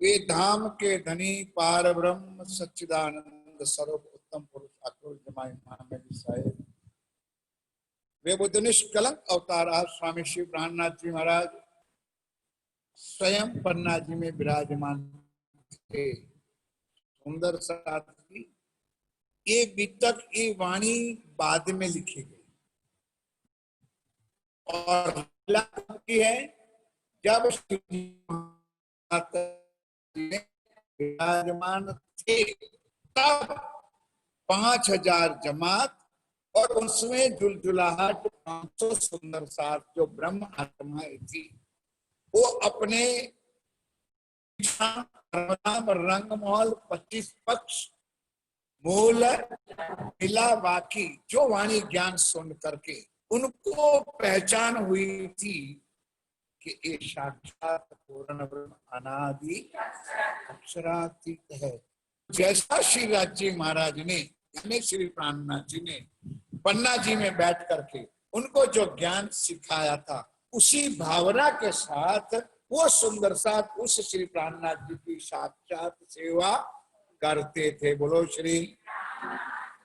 वे धाम के धनी पार ब्रह्म सच्चिदानंद स्वरूप उत्तम पुरुष अक्रूर जमाई महामेरी साहेब। वे बुद्ध निष्कलंक अवतार स्वामी श्री प्राणनाथ जी महाराज स्वयं पन्ना जी में विराजमान थे। सुंदर साथी ये वितक ये वाणी बाद में लिखी गई और की है जब विराजमान थे तब 5000 जमात और उसमें जुलजुलाहट 500 सुंदर साथ जो ब्रह्म आत्माएं थी वो अपने रंगमहल 25 पक्ष मूल मिला बाकी जो वाणी ज्ञान सुन करके उनको पहचान हुई थी कि ये साक्षात पूर्ण ब्रह्म अनादि अक्षरातीत है। जैसा श्री राज्य महाराज ने यानी श्री प्राणनाथ जी ने पन्ना जी में बैठ करके उनको जो ज्ञान सिखाया था उसी भावना के साथ वो सुंदर साथ उस श्री प्राणनाथ जी की साक्षात सेवा करते थे। बोलो श्री।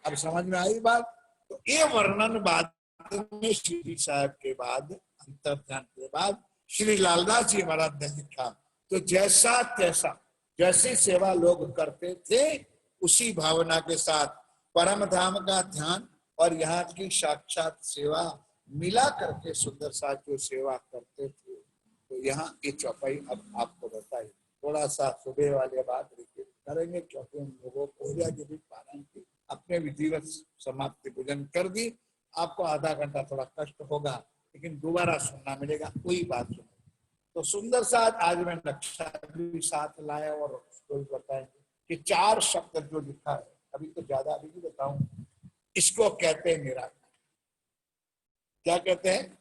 अब समझ में आई बात। तो ये वर्णन बाद में श्री साहब के बाद अंतर ध्यान के बाद श्री लालदास जी महाराज ने लिखा। तो जैसा तैसा जैसी सेवा लोग करते थे उसी भावना के साथ परम धाम का ध्यान और यहाँ की साक्षात सेवा मिला करके सुंदर साथ जो सेवा करते थे। तो यहाँ ये चौपाई अब आपको बताई। थोड़ा सा सुबह वाले बात करेंगे क्योंकि उन लोगों को पालन की अपने विधिवत समाप्ति पूजन कर दी। आपको आधा घंटा थोड़ा कष्ट होगा लेकिन दोबारा सुनना मिलेगा कोई बात नहीं। तो सुंदर साथ आज मैं नक्शा भी साथ लाया और उसको भी बताएंगे कि 4 शब्द जो लिखा है अभी तो ज्यादा अभी भी बताऊं। इसको कहते हैं निराकार। क्या कहते हैं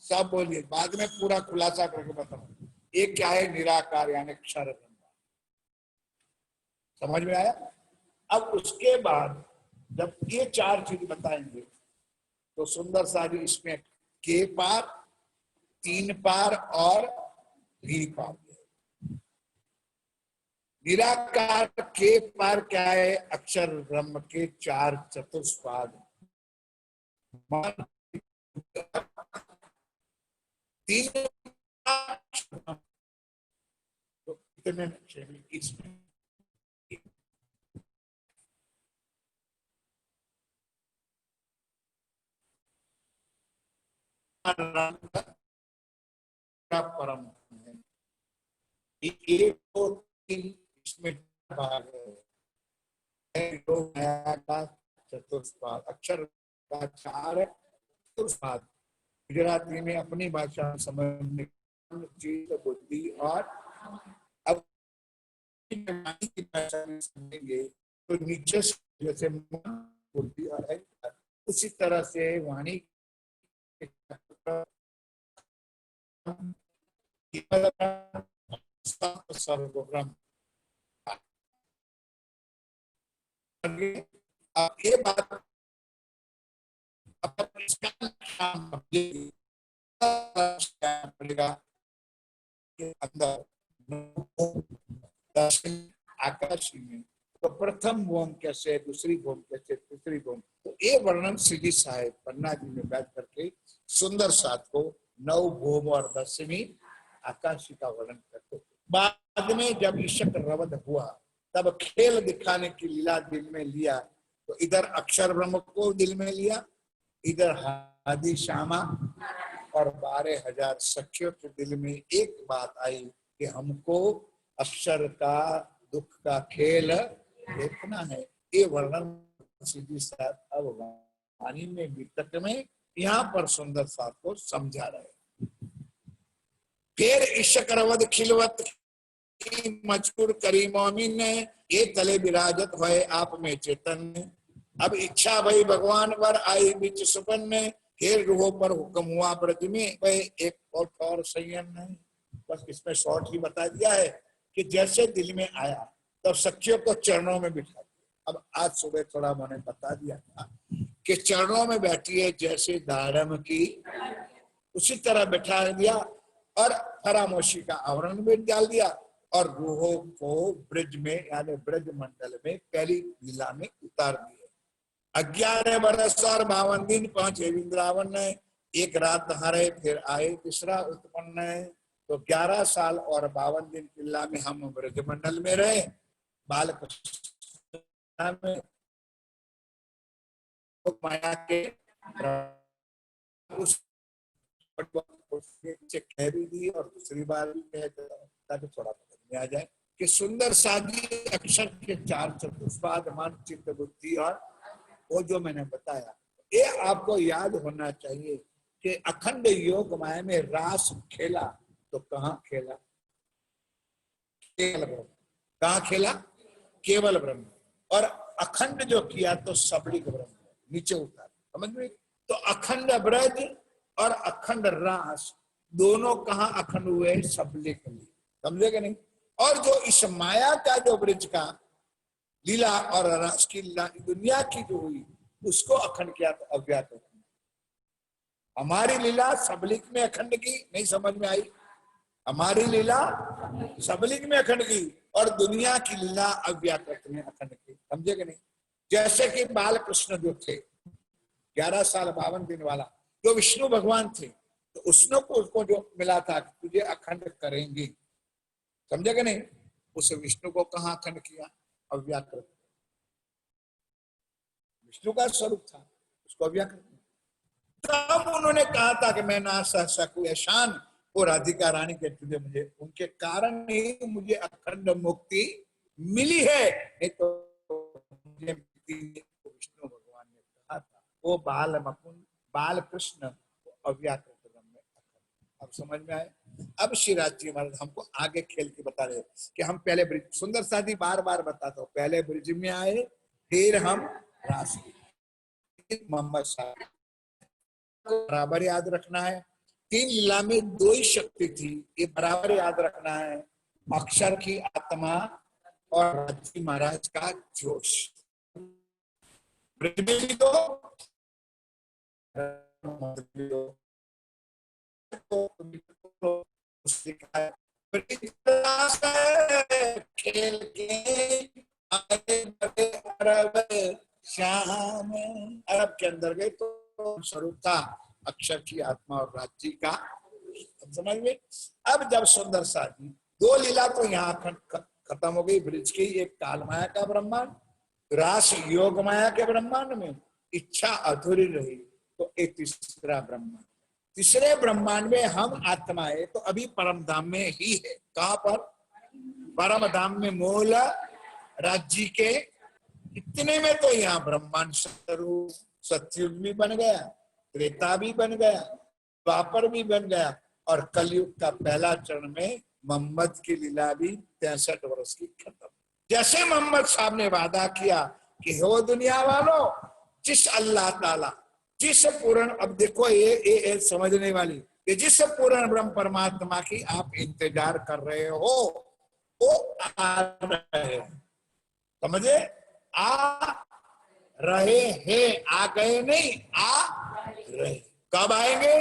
सब बोलिए बाद में पूरा खुलासा करके बताऊं। एक क्या है निराकार यानी अक्षर ब्रह्म। समझ में आया। अब उसके बाद जब ये 4 चीज बताएंगे तो सुंदर सारी इसमें के पार 3 पार और भी पार। निराकार के पार क्या है अक्षर ब्रह्म के 4 चतुष्पाद 3 तो इतने इसमें परम है। 1 2 3 इसमें भाग है। चतुष्पाद अक्षर का 4 चतुष्पाद गुजराती में अपनी भाषा समझने चित्त बुद्धि और अब की भाषा में समझेंगे तो नीचे जैसे मन बुद्धि और उसी तरह से वाणी सर्वब्रह्म। अब ये बात पड़ेगा के अंदर दर्शन आकाशी में तो प्रथम भूम कैसे दूसरी भूम कैसे तीसरी भूम। तो ये वर्णन श्री साहेब पन्ना जी में बैठ करके सुंदर साथ को 9 भूम और 10वीं आकाशी का वर्णन करते। बाद में जब ईशक रवध हुआ तब खेल दिखाने की लीला दिल में लिया तो इधर अक्षर ब्रह्म को दिल में लिया इधर हादी श्यामा और 12,000 सखियों के दिल में एक बात आई कि हमको अक्षर का दुख का खेल देखना है। ये वर्णन सीधी साथ अब वाणी में वितक में यहाँ पर सुंदर साथ को समझा रहे। फिर ईशक रवध खिलवत मजबूर करी मोमिन ने ये तले विराजत हुए आप में चेतन। अब इच्छा भई भगवान पर आई बीच सुपन में फिर रूहों पर हुक्म हुआ ब्रज में वह एक और संयम नहीं। बस इसमें शॉर्ट ही बता दिया है कि जैसे दिल में आया तब सखियों को चरणों में बिठा दिया। अब आज सुबह थोड़ा मैंने बता दिया था कि चरणों में बैठी है जैसे दारम की उसी तरह बैठा दिया और फरामोशी का आवरण भी डाल दिया और रूहों को ब्रज में यानी ब्रज मंडल में पहली लीला में उतार दिए। 11 बरस और 52 दिन पहुंचे वृंदावन ने, एक रात हारे फिर आए तीसरा उत्पन्न है। तो 11 साल और 52 दिन की लीला में हम ब्रज मंडल में रहे, बाल कृष्ण में माया के उस कह भी दी और दूसरी बार भी कह ताकि थोड़ा समझ में आ जाए कि सुंदर सादी अक्षर के 4 चतुष्पाद मन चित्त बुद्धि और वो जो मैंने बताया, ये आपको याद होना चाहिए कि अखंड योग माया में रास खेला तो कहाँ खेला? केवल ब्रह्म। कहाँ खेला? केवल ब्रह्म। और अखंड जो किया तो सबलिक ब्रह्म नीचे उतार, समझ में? तो अखंड ब्रज और अखंड रास दोनों कहाँ अखंड हुए? सबलिक में, समझे नहीं? और जो इस माया का जो ब्रज का लीला और रास की लीला दुनिया की जो हुई उसको अखंड किया तो अव्यात। हमारी लीला सबलिक में अखंड की, नहीं समझ में आई? हमारी लीला सबलिक में अखंड की और दुनिया की लीला अव्याकृत में अखंड की, समझे कि नहीं? जैसे कि बाल कृष्ण जो थे 11 साल 52 दिन वाला जो विष्णु भगवान थे, तो उसको जो मिला था कि तुझे अखंड करेंगे, समझे कि नहीं? उस विष्णु को कहाँ अखंड किया? अव्याकृत। विष्णु का स्वरूप था, उसको अव्याकृत। तब उन्होंने कहा था कि मैं ना सह सकूं एहसान वो राधिका रानी के तुझे, मुझे उनके कारण ही मुझे अखंड मुक्ति मिली है, नहीं तो मुझे विष्णु भगवान ने कहा था वो बाल मुकुंद बाल कृष्ण अव्याकृत ब्रह्म में अखंड। अब समझ में आए? अब श्रीराज जी महाराज हमको आगे खेल के बता रहे कि हम पहले ब्रिज, सुंदर सादी बार बार बताता हूँ, पहले ब्रिज में आए फिर हम राशि मोहम्मद साहब बराबर याद रखना है। 3 लीला में 2 ही शक्ति थी, ये बराबर याद रखना है, अक्षर की आत्मा और राजी महाराज का जोश। ब्रज में भी खेल के अरब श्याम, अरब के अंदर गए तो स्वरूप था अक्षर की आत्मा और राज्य का, समझ में? अब जब सुंदर सादी 2 लीला तो यहाँ खत्म हो गई ब्रिज की, एक काल माया का ब्रह्मांड, रास योग माया के ब्रह्मांड में इच्छा अधूरी रही तो एक तीसरा ब्रह्मांड, तीसरे ब्रह्मांड में हम आत्माएं तो अभी परम धाम में ही है। कहां पर? परम धाम में मूल राज्य के इतने में तो यहाँ ब्रह्मांड स्वरूप सतयुग भी बन गया, त्रेता भी बन गया, द्वापर भी बन गया और कलयुग का पहला चरण में मोहम्मद की लीला भी 63 वर्ष की खत्म। जैसे मोहम्मद साहब ने वादा किया कि हो दुनिया वालों, जिस अल्लाह ताला जिस पूर्ण, अब देखो ये समझने वाली, कि जिस पूर्ण ब्रह्म परमात्मा की आप इंतजार कर रहे हो वो आ रहे हैं, समझे? आ रहे हैं, आ गए नहीं, आ रहे। कब आएंगे?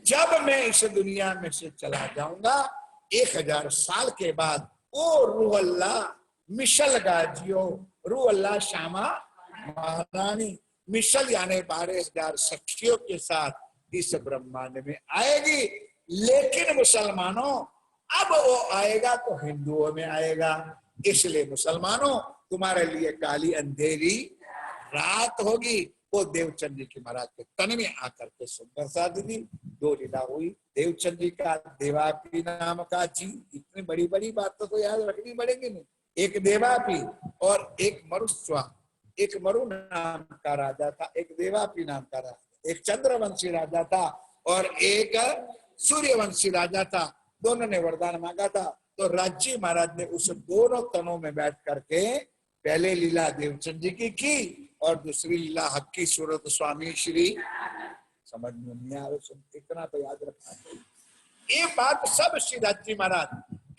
जब मैं इस दुनिया में से चला जाऊंगा 1000 साल के बाद, ओ रूह अल्लाह मिशल गाजियो, रूह अल्लाह श्यामा महारानी मिशल यानी 12,000 सखियों के साथ इस ब्रह्मांड में आएगी। लेकिन मुसलमानों अब वो आएगा तो हिंदुओं में आएगा, इसलिए मुसलमानों तुम्हारे लिए काली अंधेरी रात होगी। वो देवचंद जी के महाराज के तन में आकर के सुंदर साधी दी 2 लीला हुई। देवचंद जी का देवापी नाम का जी, इतनी बड़ी बड़ी बातों तो याद रखनी पड़ेगी नहीं, एक देवापी और एक मरुस्वा, एक मरु नाम का राजा था, एक देवापी नाम का राजा, एक चंद्रवंशी राजा था और एक सूर्यवंशी राजा था। दोनों ने वरदान मांगा था, तो राज्य महाराज ने उस दोनों तनों में बैठ करके पहले लीला देवचंद जी की और दूसरी लीला हक की सूरत स्वामी श्री, समझ में नहीं आ रहा, इतना तो याद रखना चाहिए। ये बात सब श्री राज्य महाराज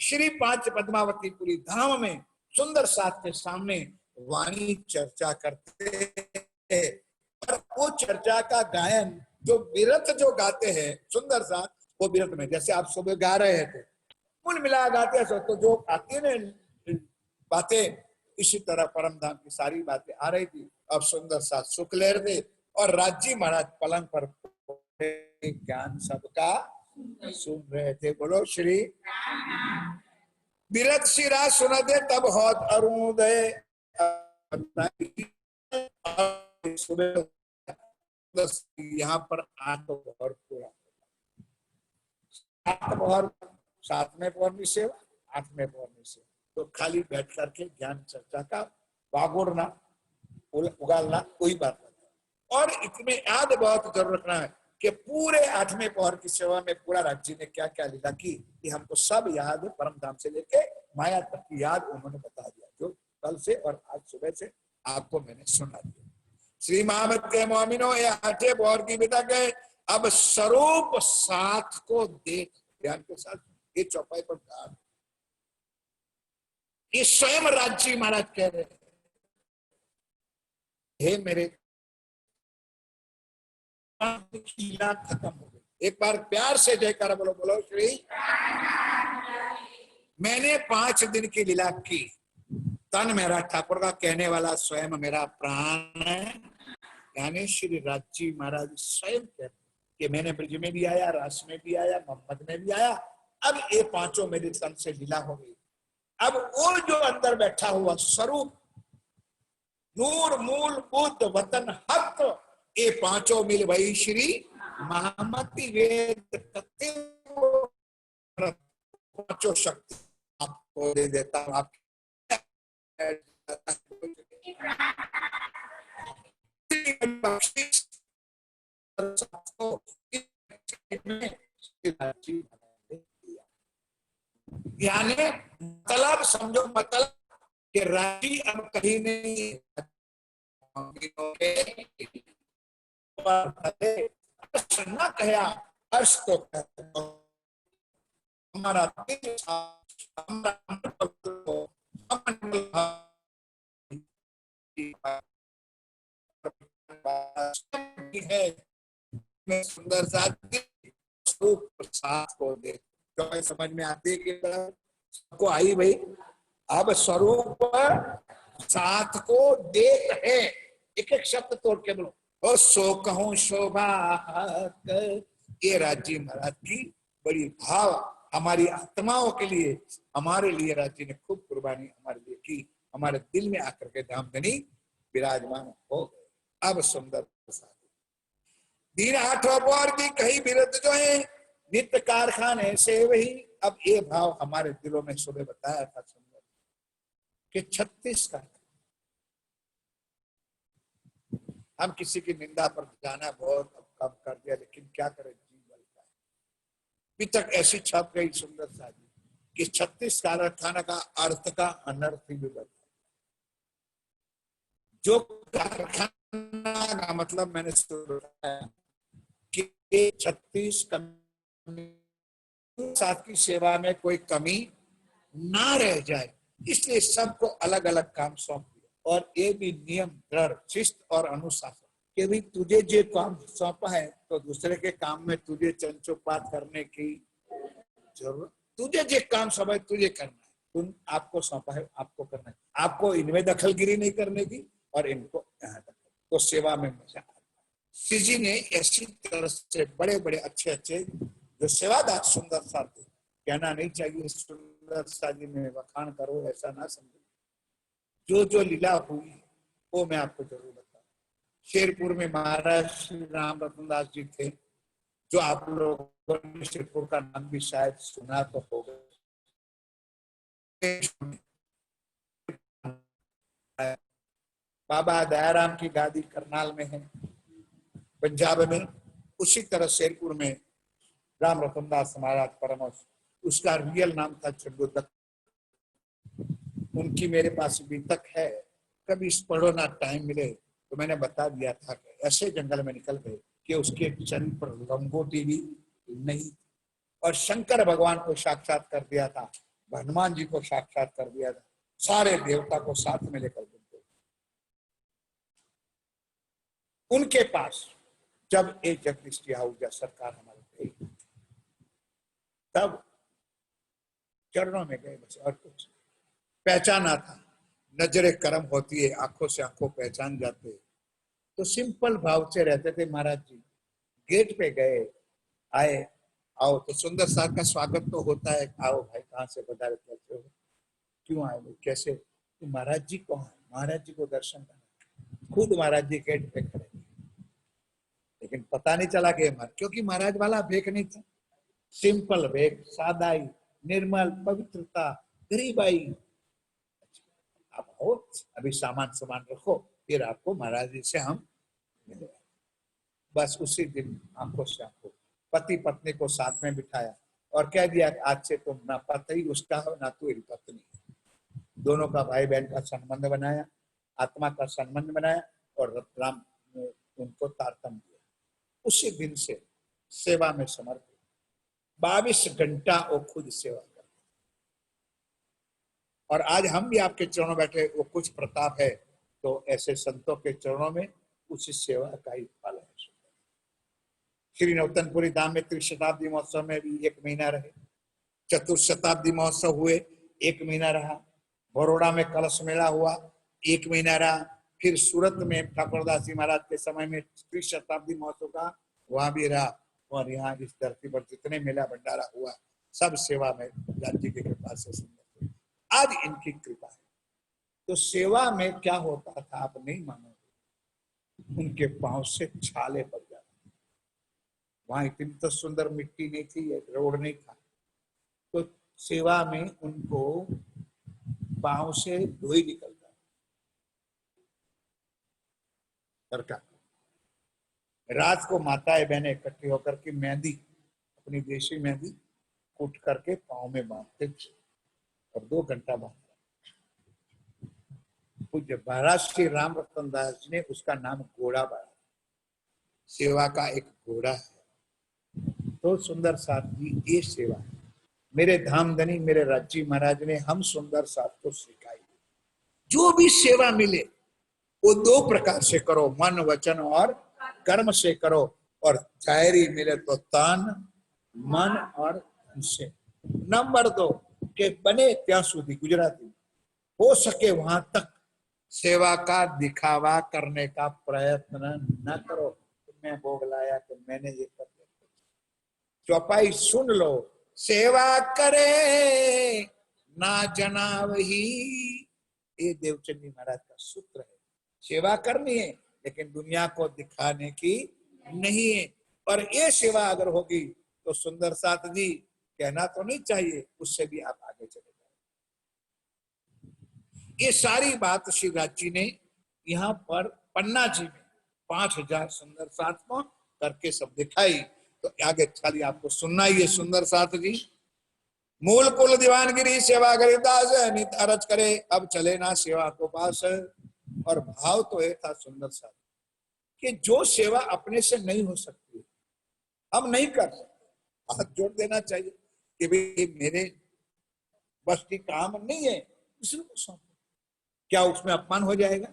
श्री 5 पद्मावतीपुरी धाम में सुंदर साथ के सामने वाणी चर्चा करते हैं। और वो चर्चा का गायन जो विरत जो गाते हैं सुंदर साथ, वो विरत में जैसे आप सुबह गा रहे थे, कुल मिला गाते सो तो जो आती है ना बातें, इसी तरह परम धाम की सारी बातें आ रही थी। अब सुंदर सा सुख ले रहे थे और राजी महाराज पलंग पर ज्ञान सबका सुन रहे थे। बोलो श्री बिरत शिरा सुन दे तब होत अरुणोदय, सुबह यहाँ पर आठ पहर पूरा, सात पहर, सातवें पहर की सेवा, आठवें पहर की सेवा, तो खाली बैठ करके ज्ञान चर्चा का वागोड़ना उगालना कोई बात नहीं। और इसमें याद बहुत जरूर रखना है कि पूरे आठवें पहर की सेवा में पूरा राज्य ने क्या क्या लीला की, कि हमको सब याद परम धाम से लेके माया तक की याद उन्होंने बता दिया, जो कल से और आज सुबह से आपको मैंने सुना दिया। श्री महामत के मोमिनो, ये आठे पहर की विदा गए, अब स्वरूप साथ को देख, ध्यान के साथ ये चौपाई पर कहा, ये स्वयं राज्य महाराज कह रहे हैं, हे मेरे लीला खत्म हो गई। एक बार प्यार से जयकारा बोलो, बोलो श्री। मैंने 5 दिन की लीला की, तन मेरा ठाकुर का कहने वाला स्वयं मेरा प्राण है, यानी श्री राजी महाराज स्वयं कहते कि मैंने ब्रज में भी आया, रास में भी आया, मोहम्मद में भी आया, अब ये पांचों मेरे तन से लीला हो गई। अब वो जो अंदर बैठा हुआ स्वरूप, नूर मूल बुद्ध वतन हक, ये पांचों मिल वही श्री महामती वेद पांचों शक्ति आपको दे देता हूं। आप यानी मतलब समझो, मतलब कि राजी अब कहीं नहीं, ना कहा अर्श तो हमारा है सुंदर सा प्रसाद को दे, तो समझ में आती है कि सबको आई भाई। अब स्वरूप साथ को देख है, एक एक शब्द तोड़ के बोलो, ओ सो कहूं शोभा, ये राज्य महाराज की बड़ी भाव हमारी आत्माओं के लिए, हमारे लिए राज्य ने खूब कुर्बानी हमारे लिए की, हमारे दिल में आकर के धामधनी विराजमान हो गए। अब सुंदर दिन आठों पहर की कही बिरत जो है नित्य कारखाने से वही। अब ये भाव हमारे दिलों में सुबह बताया था सुंदर कि 36 का, हम किसी की निंदा पर जाना बहुत कम कर दिया, लेकिन क्या करें, जीव बलता है। अभी तक ऐसी छप गई सुंदर साजी कि 36 कारखाना का अर्थ का अनर्थ ही बदलता है। जो कारखाना का मतलब मैंने बताया कि 36 साथ की सेवा में कोई कमी ना रह जाए, इसलिए सबको अलग अलग काम सौंप दिया। और ये भी नियम दृढ़ शिस्त और अनुशासन कि भी तुझे जो काम सौंपा है तो दूसरे के काम में तुझे चंचोपात करने की जरूरत, तुझे जो काम सौंपा है तुझे करना है, तुम आपको सौंपा है आपको करना है, आपको इनमें दखलगिरी नहीं करने की और इनको यहाँ तक, तो सेवा में मजा आता है। जी ने ऐसी तरह से बड़े बड़े अच्छे अच्छे जो सेवादार सुंदर सा थे, कहना नहीं चाहिए सुंदर सा जी में वखान करो, ऐसा ना समझो। जो जो लीला हुई वो मैं आपको जरूर बताऊं। शेरपुर में महाराज श्री राम रतनदास जी थे, जो आप लोगों ने शेरपुर का नाम भी शायद सुना तो होगा। बाबा दयाराम की गादी करनाल में है, पंजाब में। उसी तरह शेरपुर में राम रतनदास महाराज परमहंस, उसका रियल नाम था जगोदत्त। उनकी मेरे पास अभी तक है, कभी पढ़ो ना टाइम मिले तो मैंने बता दिया था कि ऐसे जंगल में निकल गए कि उसके चरण पर लंगोटी भी नहीं, और शंकर भगवान को साक्षात कर दिया था, हनुमान जी को साक्षात कर दिया था, सारे देवता को साथ में लेकर उनके पास जब एक जगदीश की आहुजा सरकार हमारे गई, तब चरणों में गए बस, और कुछ पहचाना था। नजरे कर्म होती है, आंखों से आंखों पहचान जाते, तो सिंपल भाव से रहते थे महाराज जी। गेट पे गए, आए, आओ, तो सुंदर साहब का स्वागत तो होता है, आओ भाई, कहाँ से पधारे, कैसे हो, क्यों आए हो, कैसे, तो महाराज जी कौन है, महाराज जी को दर्शन करना। खुद महाराज जी गेट पे खड़े, लेकिन पता नहीं चला कि क्योंकि महाराज वाला भेख नहीं था, सिंपल भेख, सादाई, निर्मल, पवित्रता, गरीबाई। आप हो, अभी सामान सामान रखो, फिर आपको महाराज जी से हम मिलेंगे। बस उसी दिन आंखों से आंखों, पति पत्नी को साथ में बिठाया और कह दिया आज से तुम ना पति उसका हो ना तू मेरी पत्नी। दोनों का भाई बहन का संबंध बनाया, आत्मा का संबंध बनाया, और राम उनको तारतम दिया। उसी दिन से सेवा में समर्पित, 22 घंटा वो खुद सेवा कर। और आज हम भी आपके चरणों बैठे, वो कुछ प्रताप है तो ऐसे संतों के चरणों में उसी सेवा का ही फल है। श्री नवतनपुरी धाम में त्रिशताब्दी महोत्सव में भी 1 महीना रहे, चतुर्शताब्दी महोत्सव हुए 1 महीना रहा, बड़ौदा में कलश मेला हुआ 1 महीना रहा, फिर सूरत में ठाकुरदास जी महाराज के समय में त्रिशताब्दी महोत्सव का वहां भी रहा, और यहाँ इस धरती पर जितने मेला भंडारा हुआ सब सेवा में राज्य की कृपा से सुंदर, आज इनकी कृपा है। तो सेवा में क्या होता था आप नहीं मानोगे, उनके पांव से छाले पड़ जाते, वहां इतनी तो सुंदर मिट्टी नहीं थी, रोड नहीं था, तो सेवा में उनको पांव से धोई निकलता सरकार। रात को माताएं बहनें इकट्ठी होकर के मेहंदी, अपनी देशी मेहंदी कूट करके पांव में बांधते थे और 2 घंटा बांधते। पूज्य महाराज श्री राम रतन दास जी ने उसका नाम घोड़ा बनाया, सेवा का एक घोड़ा है। तो सुंदर साथ जी ये सेवा है। मेरे धामधनी मेरे राज्य महाराज ने हम सुंदर साथ को सिखाई, जो भी सेवा मिले वो 2 प्रकार से करो, मन वचन और कर्म से करो, और जायरी मिले तो तन मन और धन से। नंबर 2 के बने त्या सुधी, गुजराती हो सके वहां तक सेवा का दिखावा करने का प्रयत्न न करो। मैं भोग लाया तो मैंने ये कर दिया, चौपाई सुन लो, सेवा करे ना जनाव ही, ये देवचंदी महाराज का सूत्र है। सेवा करनी है लेकिन दुनिया को दिखाने की नहीं है। और ये सेवा अगर होगी तो सुंदर साथ जी कहना तो नहीं चाहिए, उससे भी आप आगे चले जाए। ये सारी बात श्री राज जी ने यहाँ पर पन्ना जी में 5000 सुंदर साथ को करके सब दिखाई। तो आगे खाली आपको सुनना ही है। सुंदर साथ जी मूल कुल दीवानगिरी सेवा गरीबदास नित अरज करे, अब चले ना सेवा को पास। और भाव तो ये था सुंदर साथ कि जो सेवा अपने से नहीं हो सकती हम नहीं कर सकते, हाथ जोड़ देना चाहिए कि भाई मेरे बस की काम नहीं है, दूसरे को सौंपो। क्या उसमें अपमान हो जाएगा?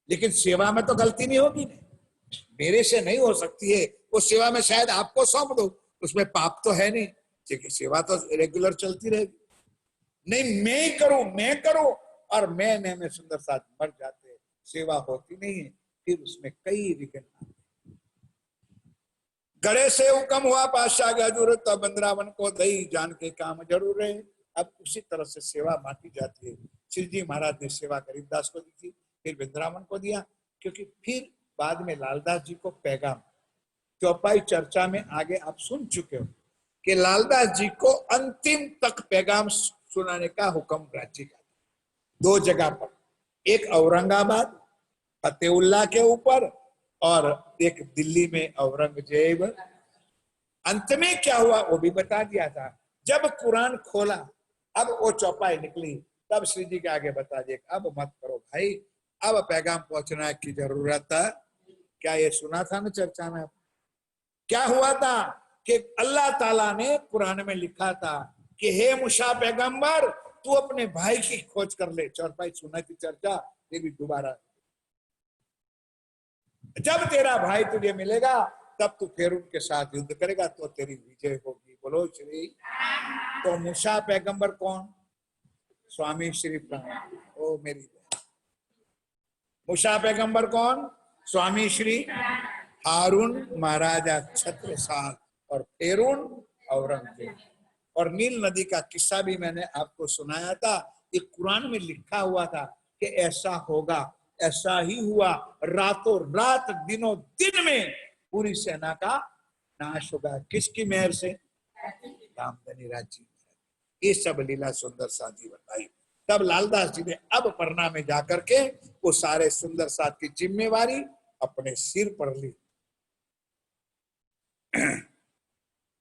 लेकिन सेवा में तो गलती नहीं होगी नहीं, मेरे से नहीं हो सकती है वो सेवा में शायद आपको सौंप दो, उसमें पाप तो है नहीं, क्योंकि सेवा तो रेगुलर चलती रहेगी। नहीं मैं करूं और मैं में सुंदर साथ मर जाते, सेवा होती नहीं है, फिर उसमें कई विघ्न आते। गड़े से हुक्म हुआ पातशाह की हजूरत, तो बंदरावन को दई जान के काम जरूर है। अब उसी तरह से सेवा बांटी जाती है। श्री जी महाराज ने सेवा गरीबदास को दी थी, फिर वृंदावन को दिया, क्योंकि फिर बाद में लालदास जी को पैगाम, चौपाई चर्चा में आगे आप सुन चुके हो कि लालदास जी को अंतिम तक पैगाम सुनाने का हुक्म राज्य का 2 जगह पर, एक औरंगाबाद फतेहुल्ला के ऊपर और एक दिल्ली में औरंगजेब। अंत में क्या हुआ वो भी बता दिया था। जब कुरान खोला, अब वो चौपाई निकली, तब श्री जी के आगे बता दिए अब मत करो भाई, अब पैगाम पहुंचना की जरूरत है। क्या ये सुना था ना चर्चा में? क्या हुआ था कि अल्लाह ताला ने कुरान में लिखा था कि हे मूसा पैगंबर, तू अपने भाई की खोज कर ले। चौपाई सुना थी चर्चा, ये भी दोबारा, जब तेरा भाई तुझे मिलेगा तब तू फिर उनके साथ युद्ध करेगा तो तेरी विजय होगी। बोलो श्री। तो मूसा पैगंबर कौन? स्वामी श्री प्राण। ओ मेरी बहन, मूसा पैगंबर कौन? स्वामी श्री हारून महाराजा छत्रसाल और फेरून औरंगजेब। और नील नदी का किस्सा भी मैंने आपको सुनाया था। ये कुरान में लिखा हुआ था कि ऐसा होगा, ऐसा ही हुआ। रातों रात दिनों दिन में पूरी सेना का नाश होगा। किसकी मेहर से? रामधनी राज्य। ये सब लीला सुंदर साथ जी बताई। तब लालदास जी ने अब पन्ना में जाकर के वो सारे सुंदर साथ की जिम्मेवारी अपने सिर पर ली।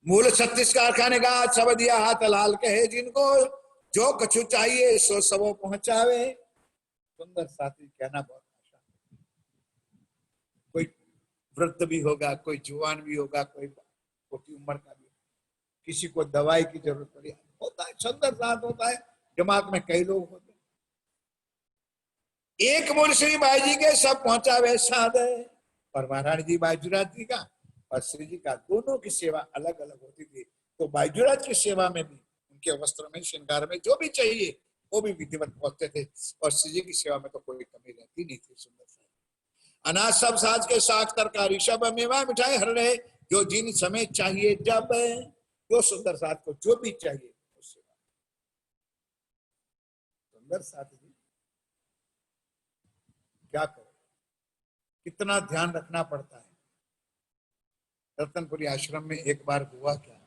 मूल 36 कारखाने का सब दिया हाथ लाल कहे जिनको, जो कछु चाहिए सो सबो पहुंचावे। सुंदर साथी कहना बहुत आसान। कोई वृद्ध भी होगा, कोई जवान भी होगा, कोई छोटी उम्र का भी, किसी को दवाई की जरूरत पड़ी होता है, सुंदर साथ होता है। जमात में कई लोग होते हैं, एक मुंशी बाई जी के सब पहुंचावे साध। और महारानी जी बाईजुराज जी का और श्री जी का दोनों की सेवा अलग अलग होती थी। तो बाईजुराज की सेवा में भी उनके वस्त्र में, श्रृंगार में जो भी चाहिए वो भी विधिवत पहुंचते थे। और श्री जी की सेवा में तो कोई कमी रहती नहीं थी। सुंदर सा अनाज सब साज के साग तरकारी सब मेवा मिठाई हर रहे, जो जिन समय चाहिए जब, जो सुंदर साथ को जो भी चाहिए उससे। सुंदर साथ जी क्या करो, कितना ध्यान रखना पड़ता है। रतनपुरी आश्रम में एक बार हुआ क्या,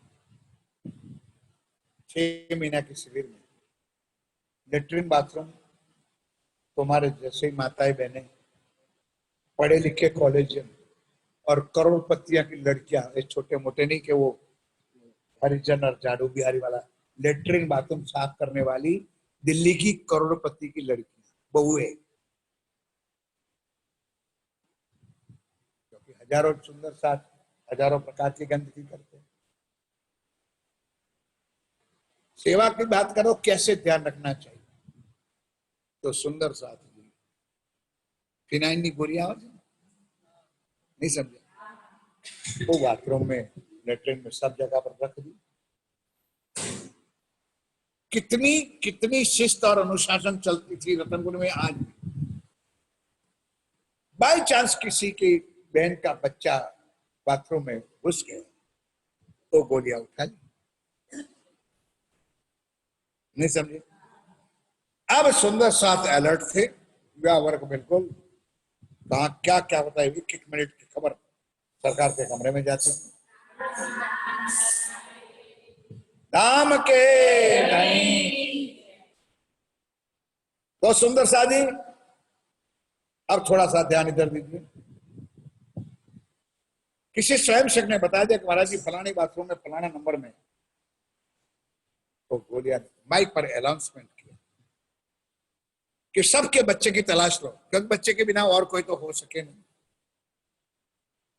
6 महीना के शिविर में लेटरिन बाथरूम तुम्हारे जैसे माताएं बहने, पढ़े लिखे कॉलेज और करोड़पतियां की लड़कियां, ये छोटे मोटे नहीं कि वो हरिजन और झाड़ू बिहारी वाला, लेटरिन बाथरूम साफ करने वाली दिल्ली की करोड़पति की लड़कियां, बहुएं, क्योंकि हजारों सुंदर साथ हजारों प्रकार की गंदगी करते हैं। सेवा की बात करो, कैसे ध्यान रखना चाहिए। तो सुंदर साथ जी फिनाइन की गोलियां नहीं समझे, वो बाथरूम में लेटरिन में सब जगह पर रख दी। कितनी कितनी शिस्त और अनुशासन चलती थी रतनपुर में। आज बाई चांस किसी की बहन का बच्चा बाथरूम में घुस गया तो गोलियां उठा ली, नहीं समझे। अब सुंदर साथ अलर्ट थे, युवा वर्ग बिल्कुल, कहा क्या क्या होता है। एक मिनट की खबर सरकार के कमरे में जाती थी। दाम के नहीं। तो सुंदर साथी अब थोड़ा सा ध्यान इधर दीजिए। किसी स्वयंसेवक ने बताया कि महाराज जी फलाने बाथरूम में फलाना नंबर में, तो गोलियां माइक पर अनाउंसमेंट किया कि सबके बच्चे की तलाश लो, क्योंकि बच्चे के बिना और कोई तो हो सके नहीं।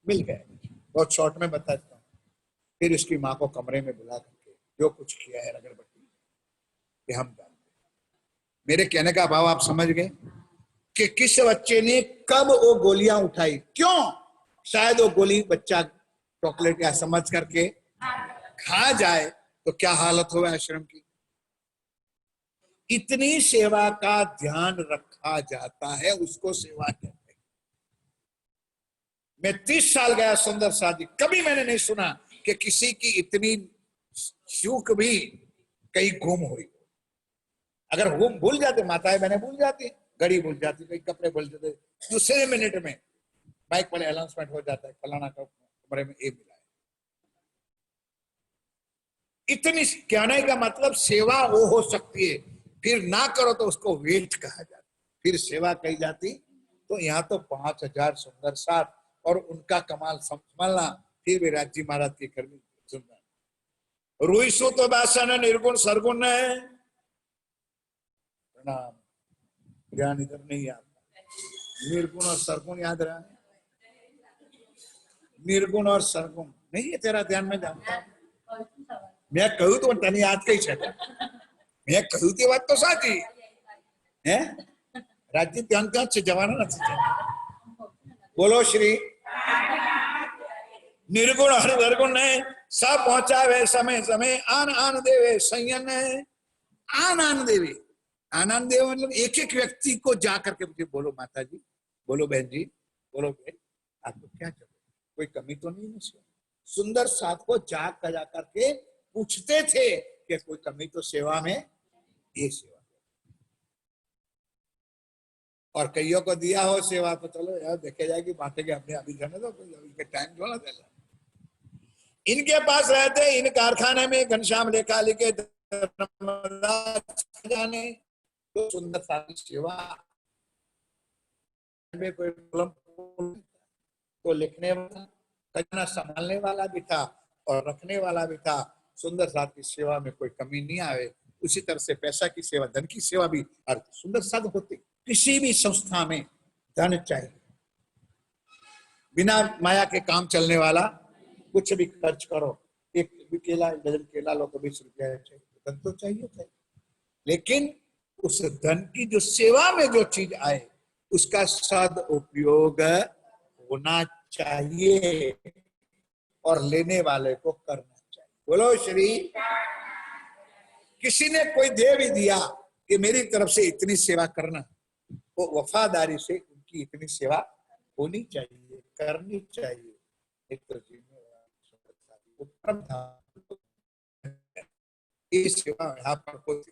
मिल गए, बहुत शॉर्ट में बताता हूँ। फिर उसकी माँ को कमरे में बुला करके जो कुछ किया है रगड़बट्टी कि हम जानते। मेरे कहने का भाव आप समझ गए कि किस बच्चे ने कब वो गोलियां उठाई, क्यों। शायद वो गोली बच्चा चॉकलेट या समझ करके खा जाए तो क्या हालत हो आश्रम की। इतनी सेवा का ध्यान रखा जाता है, उसको सेवा कहते हैं। मैं 30 साल गया सुंदर साथी, कभी मैंने नहीं सुना कि किसी की इतनी चूक भी कहीं गुम हुई। अगर वो भूल जाते, माताएं बहनें भूल जाती, घड़ी भूल जाती, कई कपड़े भूल जाते, दूसरे मिनट में बाइक पर अनाउंसमेंट हो जाता है फलाना का कमरे में एक मिला है। इतनी कहने का मतलब सेवा वो हो सकती है, फिर ना करो तो उसको वेट कहा जाता, फिर सेवा कही जाती। तो यहाँ तो 5000 सुंदर साथ और उनका कमाल संभालना, फिर भी राजी महाराज की करनी सुंदर। रुईसु तो बासन निर्गुण सरगुण है। प्रणाम, ज्ञान इधर नहीं आता। निर्गुण और सरगुण याद रहा, निर्गुण और सरगुण नहीं है तेरा ध्यान में जानता। मैं कहूँ तो तनी याद कही छे, मैं कहूँ ते बात तो साची है। राज्य ध्यान क्या છે જવાના નથી। बोलो श्री। निर्गुण और निर्गुण नहीं, सब पहुंचावे समय समय, आन आन देवे संयन, आन आन देवे। आनंद देव मतलब एक एक व्यक्ति को जा करके मुझे बोलो माता जी, बोलो बहन जी, बोलो बहन, आपको क्या चाहिए, कोई कमी तो नहीं है। सुंदर साथ को जा करके पूछते थे कि कोई कमी तो सेवा में, ये सेवा। और कईयों को दिया हो सेवा तो चलो यार देखे जाएगी, बातें के अपने अभी जाने दो, कोई टाइम थोड़ा देना। इनके पास रहते, इन कारखाने में घनश्याम लेखा लिखे जाने तो सुंदर सारी सेवा में कोई तो लिखने वाला, खजाना संभालने वाला भी था और रखने वाला भी था। सुंदर साथ की सेवा में कोई कमी नहीं आवे। उसी तरह से पैसा की सेवा, धन की सेवा भी सुंदर साथ होती। किसी भी संस्था में धन चाहिए, बिना माया के काम चलने वाला कुछ भी खर्च करो, एक भी केला, डजन केला लो तो 20 रुपया चाहिए, धन तो चाहिए। लेकिन उस धन की जो सेवा में जो चीज आए उसका सदुपयोग होना चाहिए और लेने वाले को करना चाहिए। बोलो श्री। किसी ने कोई दे भी दिया कि मेरी तरफ से इतनी सेवा करना, वो वफादारी से उनकी इतनी सेवा होनी चाहिए, करनी चाहिए। एक तो ये सेवा यहाँ पर कोई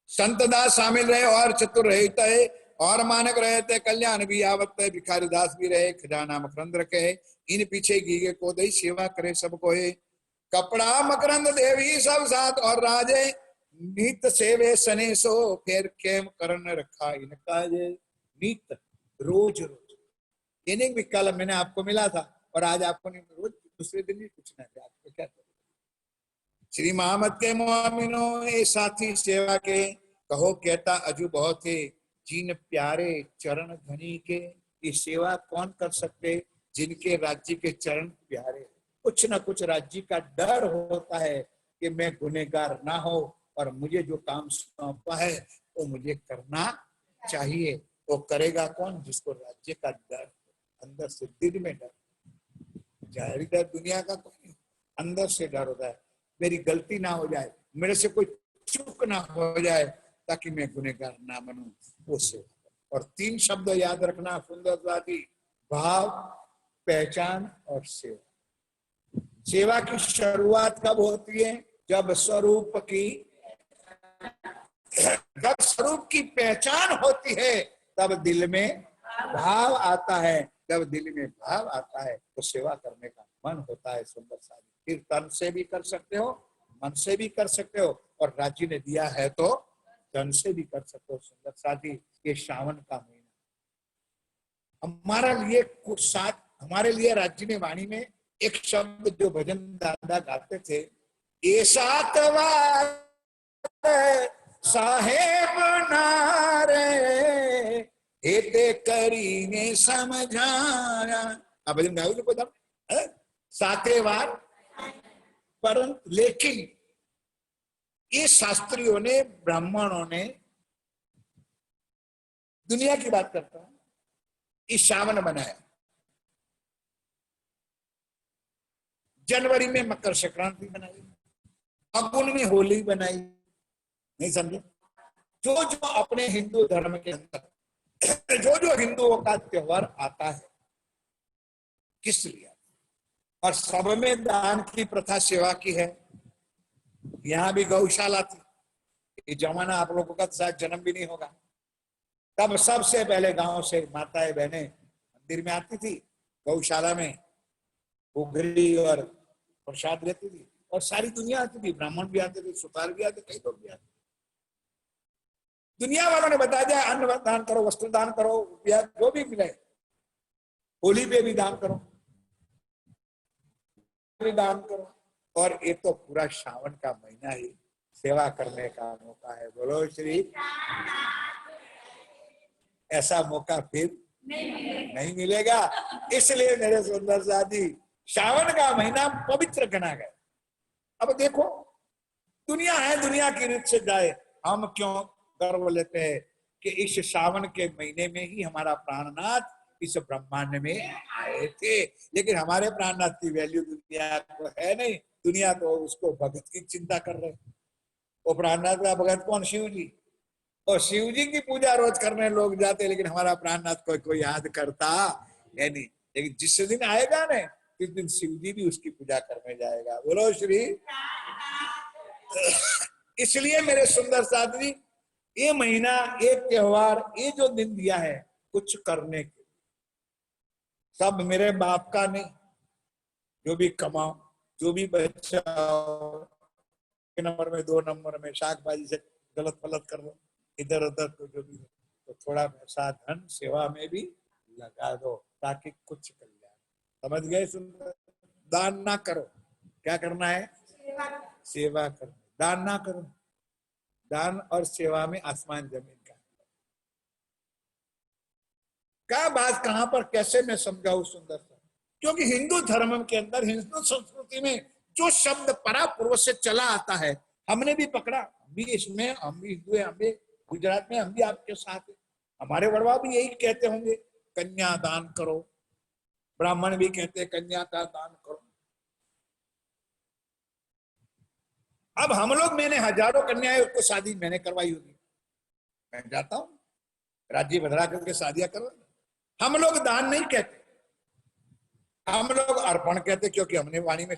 संत दास शामिल रहे और चतुर रहे और मानक रहे थे, कल्याण भी आवत है, भिखारी दास भी रहे, खजाना मकरंद रखे, इन पीछे घीगे को दई सेवा करे सबको है। कपड़ा मकरंद देवी सब साथ और राजे, नित सेवे सने सो फिर केम करन रखा इनका ये। नित रोज रोज, इन्हें भी कल मैंने आपको मिला था और आज आपको नहीं, रोज दूसरे दिन भी पूछना है आपको क्या करें। श्री मोहम्मद के मोमिनो ये साथी सेवा के, कहो कहता अजू बहुत है, जिन प्यारे चरण धनी के। ये सेवा कौन कर सकते, जिनके राज्य के चरण प्यारे। कुछ ना कुछ राज्य का डर होता है कि मैं गुनहगार ना हो और मुझे जो काम सौंपा है वो मुझे करना चाहिए। वो करेगा कौन, जिसको राज्य का डर, अंदर से दिल में डर। जाहिर डर दुनिया का कोई, अंदर से डर होता है, मेरी गलती ना हो जाए, मेरे से कोई चूक ना हो जाए, ताकि मैं गुनहगार ना बनूं, वो सेवा। और 3 शब्द याद रखना सुंदरवादी, भाव, पहचान और सेवा। सेवा की शुरुआत कब होती है, जब स्वरूप की पहचान होती है, तब दिल में भाव आता है। जब दिल में भाव आता है तो सेवा करने का मन होता है। सुंदर साथी, फिर तन से भी कर सकते हो, मन से भी कर सकते हो, और राज्य ने दिया है तो धन से भी कर सकते हो। सुंदर साथी, ये श्रावण का महीना हमारा लिए कुछ साथ, हमारे लिए राज्य ने वाणी में एक शब्द जो भजन दादा गाते थे, ये सातवा साहेब नारे हेते करीने समझाया। अब भजन गाओ जो पता साते बार, परंतु लेकिन ये शास्त्रियों ने, ब्राह्मणों ने, दुनिया की बात करता हूं, इस श्रावण बनाया। जनवरी में मकर संक्रांति बनाई, फागुन में होली बनाई, नहीं समझे। जो जो अपने हिंदू धर्म के अंदर जो जो हिंदुओं का त्योहार आता है, किस लिए, और सब में दान की प्रथा सेवा की है। यहाँ भी गौशाला थी, ये जमाना आप लोगों का शायद जन्म भी नहीं होगा। तब सबसे पहले गांव से माताएं बहनें मंदिर में आती थी, गौशाला में उगरी और प्रसाद लेती थी, और सारी दुनिया आती थी, ब्राह्मण भी आते थे, सुतार भी आते, कई लोग भी आते। दुनिया वालों ने बता दिया अन्न दान करो, वस्त्र दान करो, रुपया जो भी मिले, होली पे भी दान करो, भी दान करो। और ये तो पूरा श्रावण का महीना ही सेवा करने का मौका है। बोलो श्री। ऐसा मौका फिर नहीं मिलेगा। इसलिए मेरे सुंदर साथी, श्रावण का महीना पवित्र गना गया। अब देखो, दुनिया है, दुनिया की रीत से जाए, हम क्यों गर्व लेते हैं कि इस श्रावण के महीने में ही हमारा प्राणनाथ इस ब्रह्मांड में आए थे। लेकिन हमारे प्राणनाथ की वैल्यू दुनिया को है नहीं, दुनिया तो उसको भगत की चिंता कर रहे। वो प्राणनाथ का भगत कौन? शिव जी। और शिव जी की पूजा रोज करने लोग जाते, लेकिन हमारा प्राणनाथ कोई याद करता है नहीं। लेकिन जिस दिन आएगा ना, उस दिन शिव जी भी उसकी पूजा करने जाएगा। बोलो श्री। इसलिए मेरे सुंदर साथ जी, ये महीना, ये त्योहार, ये जो दिन दिया है कुछ करने के, सब मेरे बाप का नहीं। जो भी कमाओ, जो भी बचाओ, नंबर में 2 नंबर में शाकभाजी से गलत फलत कर लो, इधर उधर तो जो भी, तो थोड़ा पैसा धन सेवा में भी लगा दो, ताकि कुछ कल्याण। समझ गए? सुंदर। दान ना करो। क्या करना है? सेवा करो। दान ना करो। दान और सेवा में आसमान जमीन का। क्या बात, कहां पर, कैसे मैं समझाऊं सुंदर सा? क्योंकि हिंदू धर्म के अंदर, हिंदू संस्कृति में जो शब्द परा पूर्व से चला आता है, हमने भी पकड़ा। भी इसमें हम भी हिंदू है, हम भी गुजरात में, हम भी आपके साथ है। हमारे वड़वा भी यही कहते होंगे, कन्या दान करो। ब्राह्मण भी कहते हैं कन्या का दान करो। अब हम लोग, मैंने हजारों कन्याएं, उसको शादी मैंने करवाई होगी। मैं जाता हूँ राज्य बदला करके शादियां करो। हम लोग दान नहीं कहते, हम लोग अर्पण कहते, क्योंकि हमने वाणी में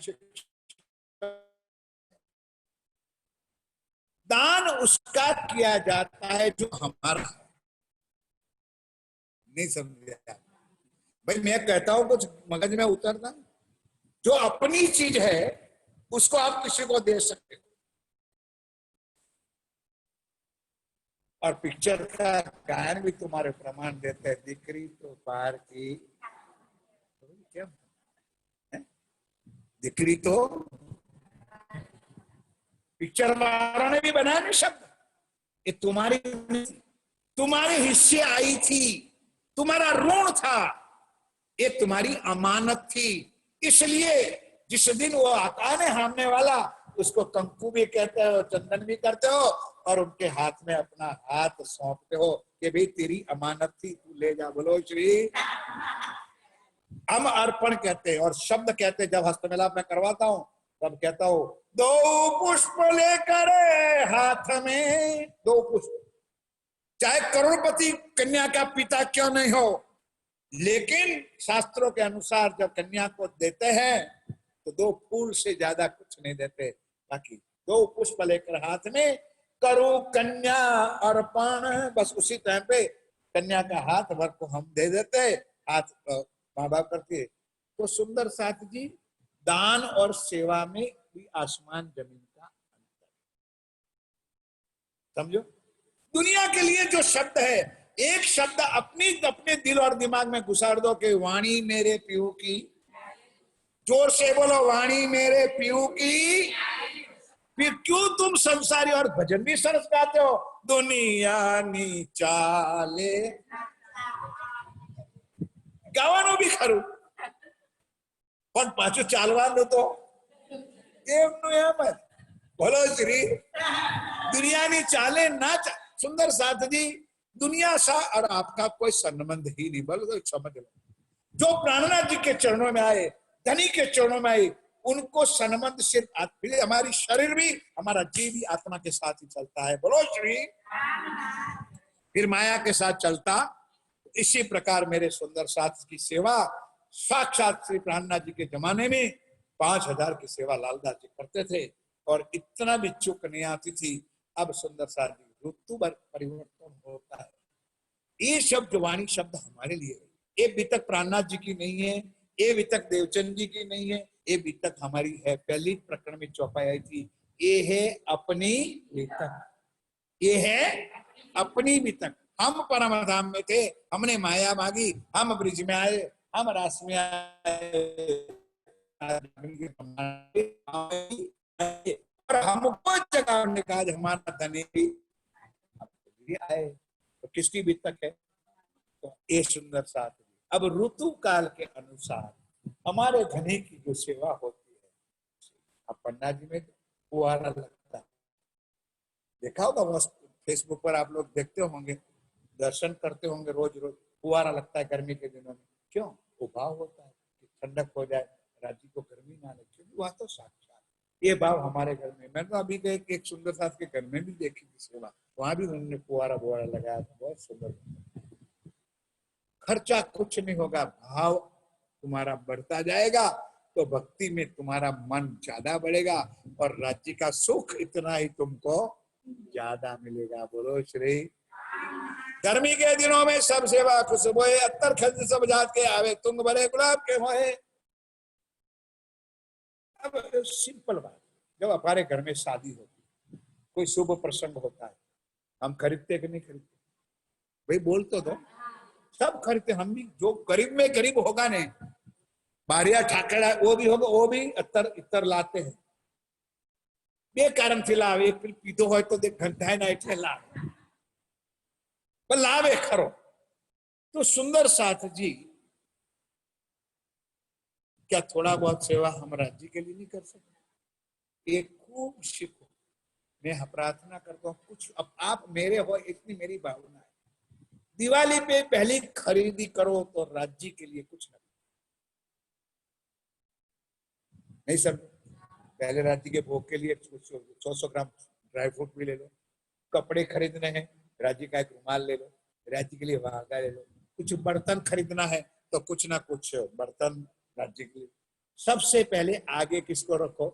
दान उसका किया जाता है जो हमारा है। नहीं समझे भाई? मैं कहता हूं कुछ मगज में उतरना। जो अपनी चीज है उसको आप किसी को दे सकते हो। और पिक्चर का गायन भी तुम्हारे प्रमाण देते हैं, दिकरी तो पार की। क्या दिकरी तो, पिक्चर वालों ने भी बनाया ना शब्द, ये तुम्हारे हिस्से आई थी, तुम्हारा ऋण था, ये तुम्हारी अमानत थी। इसलिए जिस दिन वो आता है सामने वाला, उसको कंकु भी कहते हो, चंदन भी करते हो, और उनके हाथ में अपना हाथ सौंपते हो कि भाई तेरी अमानत थी, तू ले जा। बोलो श्री। हम अर्पण कहते हैं और शब्द कहते हैं। जब हस्तमिलाप में करवाता हूं तब कहता हूं, 2 पुष्प लेकर हाथ में, 2 पुष्प। चाहे करोड़पति कन्या का पिता क्यों नहीं हो, लेकिन शास्त्रों के अनुसार जब कन्या को देते हैं तो 2 फूल से ज्यादा कुछ नहीं देते। बाकी 2 पुष्प लेकर हाथ में, करो कन्या अर्पण। बस उसी टाइम पे कन्या का हाथ भर को हम दे देते, हाथ माँ बाप करके। तो सुंदर साथ जी, दान और सेवा में भी आसमान जमीन का अंतर। समझो? दुनिया के लिए जो शब्द है, एक शब्द अपने दिल और दिमाग में घुसाड़ दो कि वाणी मेरे पीहू की। जोर से बोलो, वाणी मेरे पीहू की। फिर क्यों तुम संसारी और भजन भी सरस गाते हो, दुनिया नी चाले। गावानो भी खरू, પણ પાછું ચાલવાનું તો એમનું એમ જ। બોલો શ્રી। दुनिया चाले ना सुंदर साथ जी, दुनिया सा और आपका कोई संबंध ही नहीं। बोलो तो समझ लो, जो प्राणनाथ जी के चरणों में आए, धनी के चरणों में आए, उनको संबंध सिर्फ हमारी शरीर भी, हमारा जीव भी आत्मा के साथ ही चलता है। बोलो श्री। फिर माया के साथ चलता। इसी प्रकार मेरे सुंदर साथ की सेवा, साक्षात श्री प्राणनाथ जी के जमाने में 5000 की सेवा लालदास जी करते थे, और इतना भी चूक नहीं आती थी। अब सुंदर साथ जी ऋतु परिवर्तन होता है। ये शब्द वाणी शब्द हमारे लिए है। ये वितक प्राणनाथ जी की नहीं है, ये वितक देवचंद जी की नहीं है, ये वितक हमारी है। पहली प्रकरण में चौपाई आई थी, ये है अपनी वितक, ये है अपनी वितक। हम परम धाम में थे, हमने माया मांगी, हम ब्रिज में आए, हम रास में आए, और हमको जगाने का हमारा धनी भी आए। तो किसकी वितक है? तो ये सुंदर साथ। अब ऋतु काल के अनुसार हमारे धनी की जो सेवा होती है, अब पन्ना जी में फुहारा लगता है, देखा होगा फेसबुक पर, आप लोग देखते होंगे, दर्शन करते होंगे रोज रोज। फुहारा लगता है गर्मी के दिनों में, क्यों? वो भाव होता है कि ठंडक हो जाए, राज्य को गर्मी ना लगे, वह तो साक्षात ये भाव हमारे घर में। मैं तो अभी एक सुंदर साथ के घर में भी देखी थी सेवा, वहां भी उन्होंने फुहारा बुहारा लगाया, बहुत सुंदर। खर्चा कुछ नहीं होगा, भाव तुम्हारा बढ़ता जाएगा तो भक्ति में तुम्हारा मन ज्यादा बढ़ेगा और राज्य का सुख इतना ही तुमको ज्यादा मिलेगा। बोलो श्री। गर्मी के दिनों में सब सेवा खुशबोए, अत्तर खर्च सब जात के आवे, तुंग भरे गुलाब के मोहे। अब सिंपल बात, जब हमारे घर में शादी होती, कोई शुभ प्रसंग होता है, हम खरीदते कि नहीं खरीदते? भाई बोल तो दो, सब खरीदते। हम भी, जो गरीब में गरीब होगा ने, बारिया ठाकरा वो भी होगा, वो भी अत्तर इतर लाते हैं। बे कारण थी लावे, एक पीधो हो तो देख घंटा है ना इतने लावे, पर लावे खरो। तो सुंदर साथ जी, क्या थोड़ा बहुत सेवा हम राज्य के लिए नहीं कर सकते? एक खूब सीखो। मैं प्रार्थना करता हूँ, कुछ अब आप मेरे हो, इतनी मेरी भावना है। दिवाली पे पहली खरीदी करो तो राज्य के लिए कुछ नहीं सब, पहले राज्य के भोग के लिए 100 ग्राम ड्राई फ्रूट भी ले लो, कपड़े खरीदने हैं राज्य का एक रुमाल ले लो, राज्य के लिए वागा ले लो, कुछ बर्तन खरीदना है तो कुछ ना कुछ बर्तन राज्य के लिए। सबसे पहले आगे किसको रखो?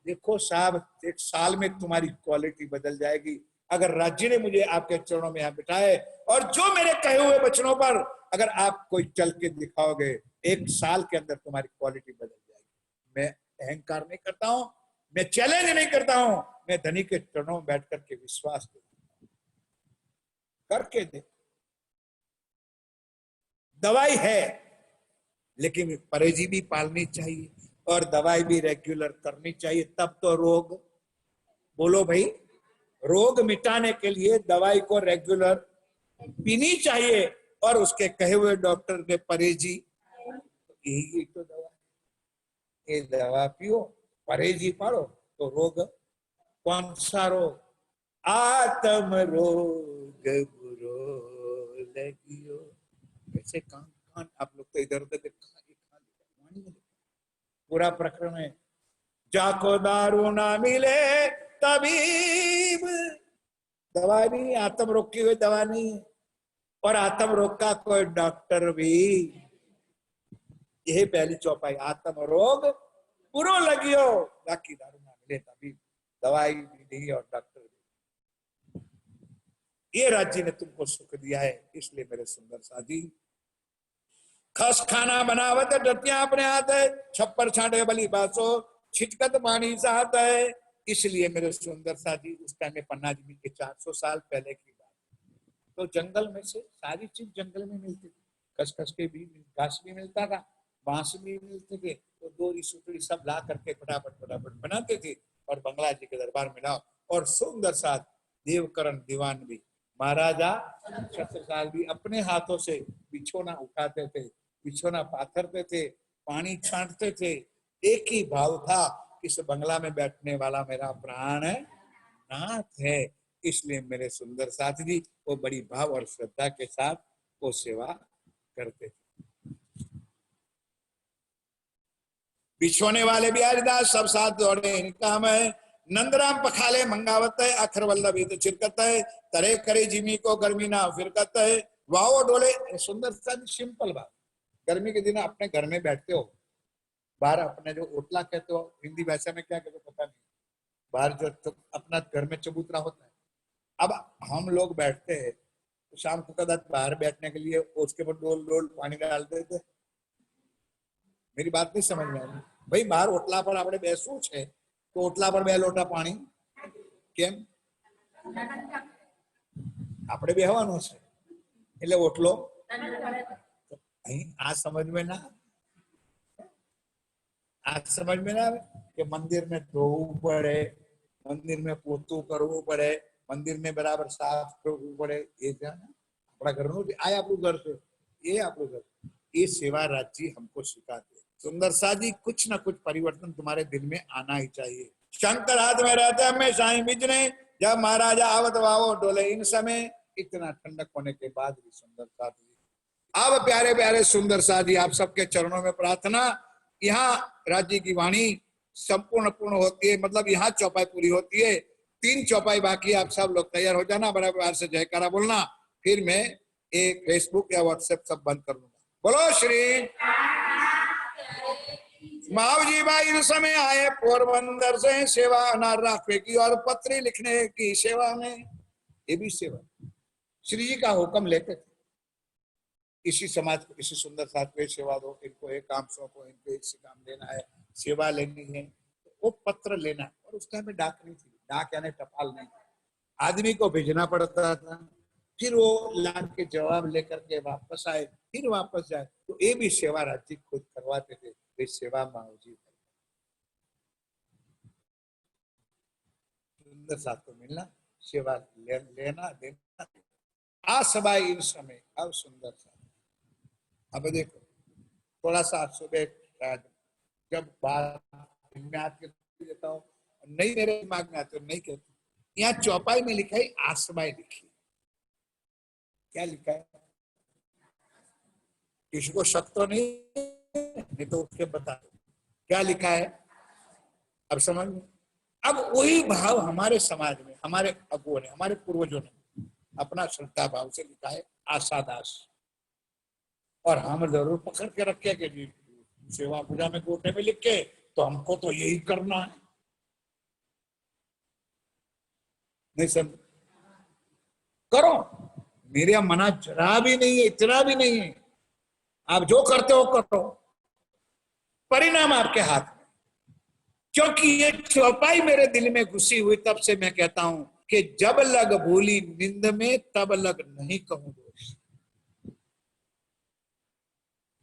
देखो साहब, एक साल में तुम्हारी क्वालिटी बदल जाएगी अगर राज्य ने मुझे आपके चरणों में यहाँ बिठाए और जो मेरे कहे हुए वचनों पर अगर आप कोई चल के दिखाओगे, एक साल के अंदर तुम्हारी क्वालिटी बदल जाएगी। मैं अहंकार नहीं करता हूं, मैं चैलेंज नहीं करता हूं, मैं धनी के चरणों में बैठ करके विश्वास करके दे। दवाई है लेकिन परहेजी भी पालनी चाहिए और दवाई भी रेगुलर करनी चाहिए, तब तो रोग, बोलो भाई, रोग मिटाने के लिए दवाई को रेगुलर पीनी चाहिए और उसके कहे हुए डॉक्टर के परहेजी, यही तो दवा, ये दवा पियो, परहेजी पालो तो रोग, कौन सा रोग? आत्म रोग बुरो लगियो। कैसे कान कान आप लोग तो इधर उधर पूरा प्रकरण है। जाको दारू ना मिले तबीब, दवा नहीं, आत्म रोग की कोई दवा नहीं, और आत्म रोग का कोई डॉक्टर भी, यही पहली चौपाई, आत्म रोग बुरो लगियो, बाकी दारू ना मिले तबीब, दवाई भी नहीं और डॉक्टर भी। ये राज्य ने तुमको सुख दिया है, इसलिए मेरे सुंदर साथी, खस खाना बनावत डटिया अपने हाथ है, छप्पर छाटे बली बासो, छिटकत पानी साथ है। इसलिए मेरे सुंदर साथी, उस टाइम में पन्ना जी के 400 साल पहले की बात, तो जंगल में से सारी चीज जंगल में मिलती थी, खसखस के भी घास भी मिलता था, बांस भी मिलते थे, तो दोरी सूतरी सब ला करके फटाफट फटाफट बनाते थे और बंगला जी के दरबार में लाओ। और सुंदर साथ देवकरण दीवान भी, महाराजा छत्रसाल भी अपने हाथों से बिछोना उठाते थे, बिछोना पाथरते थे, पानी छांटते थे। एक ही भाव था, इस बंगला में बैठने वाला मेरा प्राण नाथ है। इसलिए मेरे सुंदर साथी जी वो बड़ी भाव और श्रद्धा के साथ वो सेवा करते थे। बिछोने वाले बिहारीदास सब साथ दौड़े इनका है, नंदराम पखाले मंगावत है, अखर वल्लभ तो चिरकत है, तरे करे जिमी को गर्मी ना फिरकत है, वाओ डोले। सुंदर सा सिंपल बात, गर्मी के दिन अपने घर में बैठते हो, बाहर अपने जो ओटला कहते हो, हिंदी भाषा में क्या कहते हो पता नहीं, बाहर जो तो अपना घर में चबूतरा होता है, अब हम लोग बैठते हैं तो शाम को कदाच बाहर बैठने के लिए उसके ऊपर डोल डोल पानी डाल देते। मेरी बात नहीं समझ में आई भाई, बाहर ओटला पर આપણે બેસવું છે તો ઓટલા પર 2 લોટા પાણી કેમ આપણે બેહવાનું છે એટલે ઓટલો અહીં આ समझ में ना, आज समझ में ना आवे कि मंदिर में धोવું પડે, मंदिर में પોતું કરવું પડે, मंदिर में बराबर साफ કરવું પડે, ये क्या આપણા ઘરનું આ આપણું ઘર છે, ये આપણું घर, ये सेवा राज्य हमको सिखाते। सुंदर सा जी, कुछ ना कुछ परिवर्तन तुम्हारे दिल में आना ही चाहिए। शंकर हाथ में रहते हमेशा ही बिजने, जब महाराजा आवत वाओ डोले इन समय, इतना ठंडक होने के बाद भी सुंदर सा जी अब प्यारे प्यारे सुंदर साथी, आप सबके चरणों में प्रार्थना। यहाँ राज्य की वाणी संपूर्ण पूर्ण होती है, मतलब यहाँ चौपाई पूरी होती है, 3 चौपाई बाकी। आप सब लोग तैयार हो जाना, बड़ा प्यार से जयकारा बोलना, फिर मैं एक फेसबुक या व्हाट्सएप सब बंद कर दूंगा। बोलो श्री मावजी भाई इस समय आए पोरबंदर से, सेवा अनार राखवे की और पत्री लिखने की सेवा में। ये भी सेवा श्री जी का हुक्म लेते थे, इसी समाज को, इसी सुंदर साथ को सेवा दो, इनको एक काम सौंपो, इनको एक काम लेना है, सेवा लेनी है, तो वो पत्र लेना। और उस टाइम में डाक नहीं थी, डाक यानी टपाल नहीं, आदमी को भेजना पड़ता था, फिर वो लान के जवाब लेकर के वापस आए, फिर वापस जाए। तो ये भी सेवा राज्य खुद करवाते थे, वे सेवा मावजी सुंदर साथ को मिलना, सेवा लेना देना। आ सबाई इन समय अब सुंदर सा। अब देखो थोड़ा सा सुबह जब बात में आके देता हूँ, नहीं मेरे दिमाग में आते नहीं कहती। यहाँ चौपाई में लिखा है आसमाई लिखी, क्या लिखा है किसी को शक तो नहीं तो उसके बता दो क्या लिखा है। अब समझ में, अब वही भाव हमारे समाज में, हमारे अगुओं ने, हमारे पूर्वजों ने अपना श्रद्धा भाव से लिखा है आशादास। और हम जरूर पकड़ के रखे कि जी सेवा पूजा में गोटे में लिख के, तो हमको तो यही करना है। नहीं समझ, करो, मेरे मना जरा भी नहीं है, इतना भी नहीं है। आप जो करते हो करो, परिणाम आपके हाथ में। क्योंकि ये चौपाई मेरे दिल में घुसी हुई, तब से मैं कहता हूं कि जब लग भूली निंद में तब लग नहीं कहूं दोष।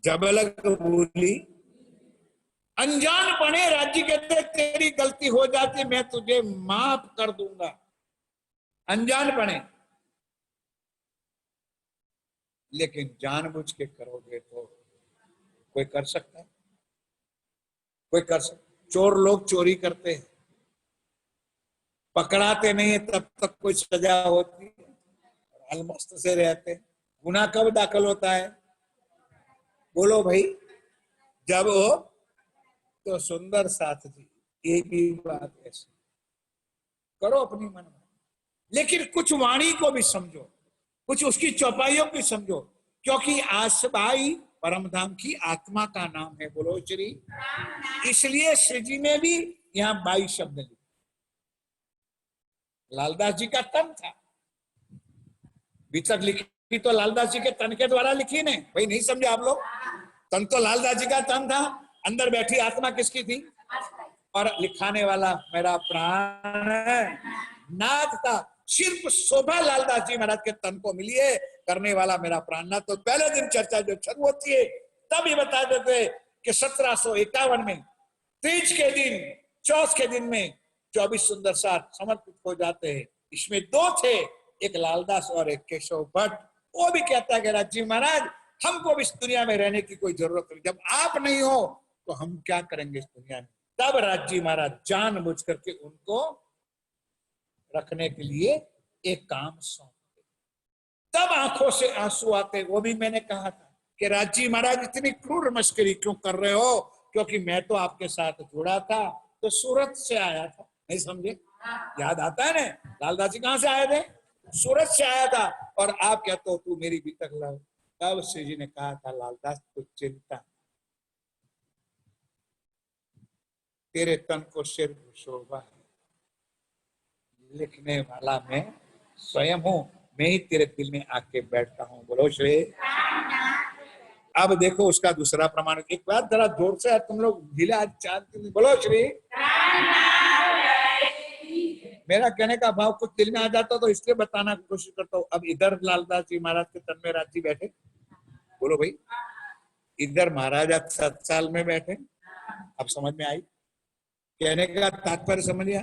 जब लग भूली अनजान पने, राज्य कहते तेरी गलती हो जाती मैं तुझे माफ कर दूंगा। अनजान पने, लेकिन जानबूझ के करोगे तो कोई कर सकता है? कोई कर सकता? चोर लोग चोरी करते हैं, पकड़ाते नहीं है तब तक कोई सजा होती है, अलमस्त से रहते। गुनाह कब दाखिल होता है? बोलो भाई, जब हो तो सुंदर साथ जी ये भी बात ऐसी करो अपनी मन में, लेकिन कुछ वाणी को भी समझो, कुछ उसकी चौपाइयों को समझो, क्योंकि आसबाई परमधाम की आत्मा का नाम है। बोलो श्री, इसलिए श्री जी ने भी यहाँ 22 शब्द लिखे। लालदास जी का तन था, विचक लिखी तो लालदास जी के तन के द्वारा लिखी ने, भाई नहीं समझे आप लोग? तन तो लालदास जी का तन था, अंदर बैठी आत्मा किसकी थी? और लिखाने वाला मेरा प्राण है नाथ था। सिर्फ शोभा लालदास जी महाराज के तन को मिली है, करने वाला मेरा प्राणनाथ। तो पहले दिन चर्चा जब शुरू होती है तब ये बता देते कि 1751 में तीज के दिन, चौथ के दिन में 24 सुंदर साथ समर्पित हो जाते हैं। इसमें 2 थे, एक लालदास और एक केशव भट्ट। वो भी कहता है कि राजी महाराज हमको भी इस दुनिया में रहने की कोई जरूरत नहीं, जब आप नहीं हो तो हम क्या करेंगे इस दुनिया में। तब राज्य महाराज जानबूझ करके उनको रखने के लिए एक काम सौंपते, तब आंखों से आंसू आते। वो भी मैंने कहा था कि राज्य महाराज इतनी क्रूर मस्करी क्यों कर रहे हो, क्योंकि मैं तो आपके साथ जुड़ा था, तो सूरत से आया था, नहीं समझे? याद आता है ना, लालदास जी कहां से आए थे? सूरत से आया था, और आप कहते हो तू मेरी बीतक लाओ। तब श्री जी ने कहा था लालदास को चिंता, तेरे तन को सिर्फ शोभा है, लिखने वाला मैं स्वयं हूं, मैं ही तेरे दिल में आके बैठता हूं। बोलो श्री। अब देखो उसका दूसरा प्रमाण, एक बार जरा जोर से तुम लोग ढीला चाहते, बोलो श्री। मेरा कहने का भाव कुछ दिल में आ जाता तो इसलिए बताना की कोशिश करता हूँ। अब इधर लालदास जी महाराज के तन में राजी बैठे, बोलो भाई, इधर महाराजा 7 साल में बैठे। अब समझ में आई कहने का तात्पर्य? समझ गया?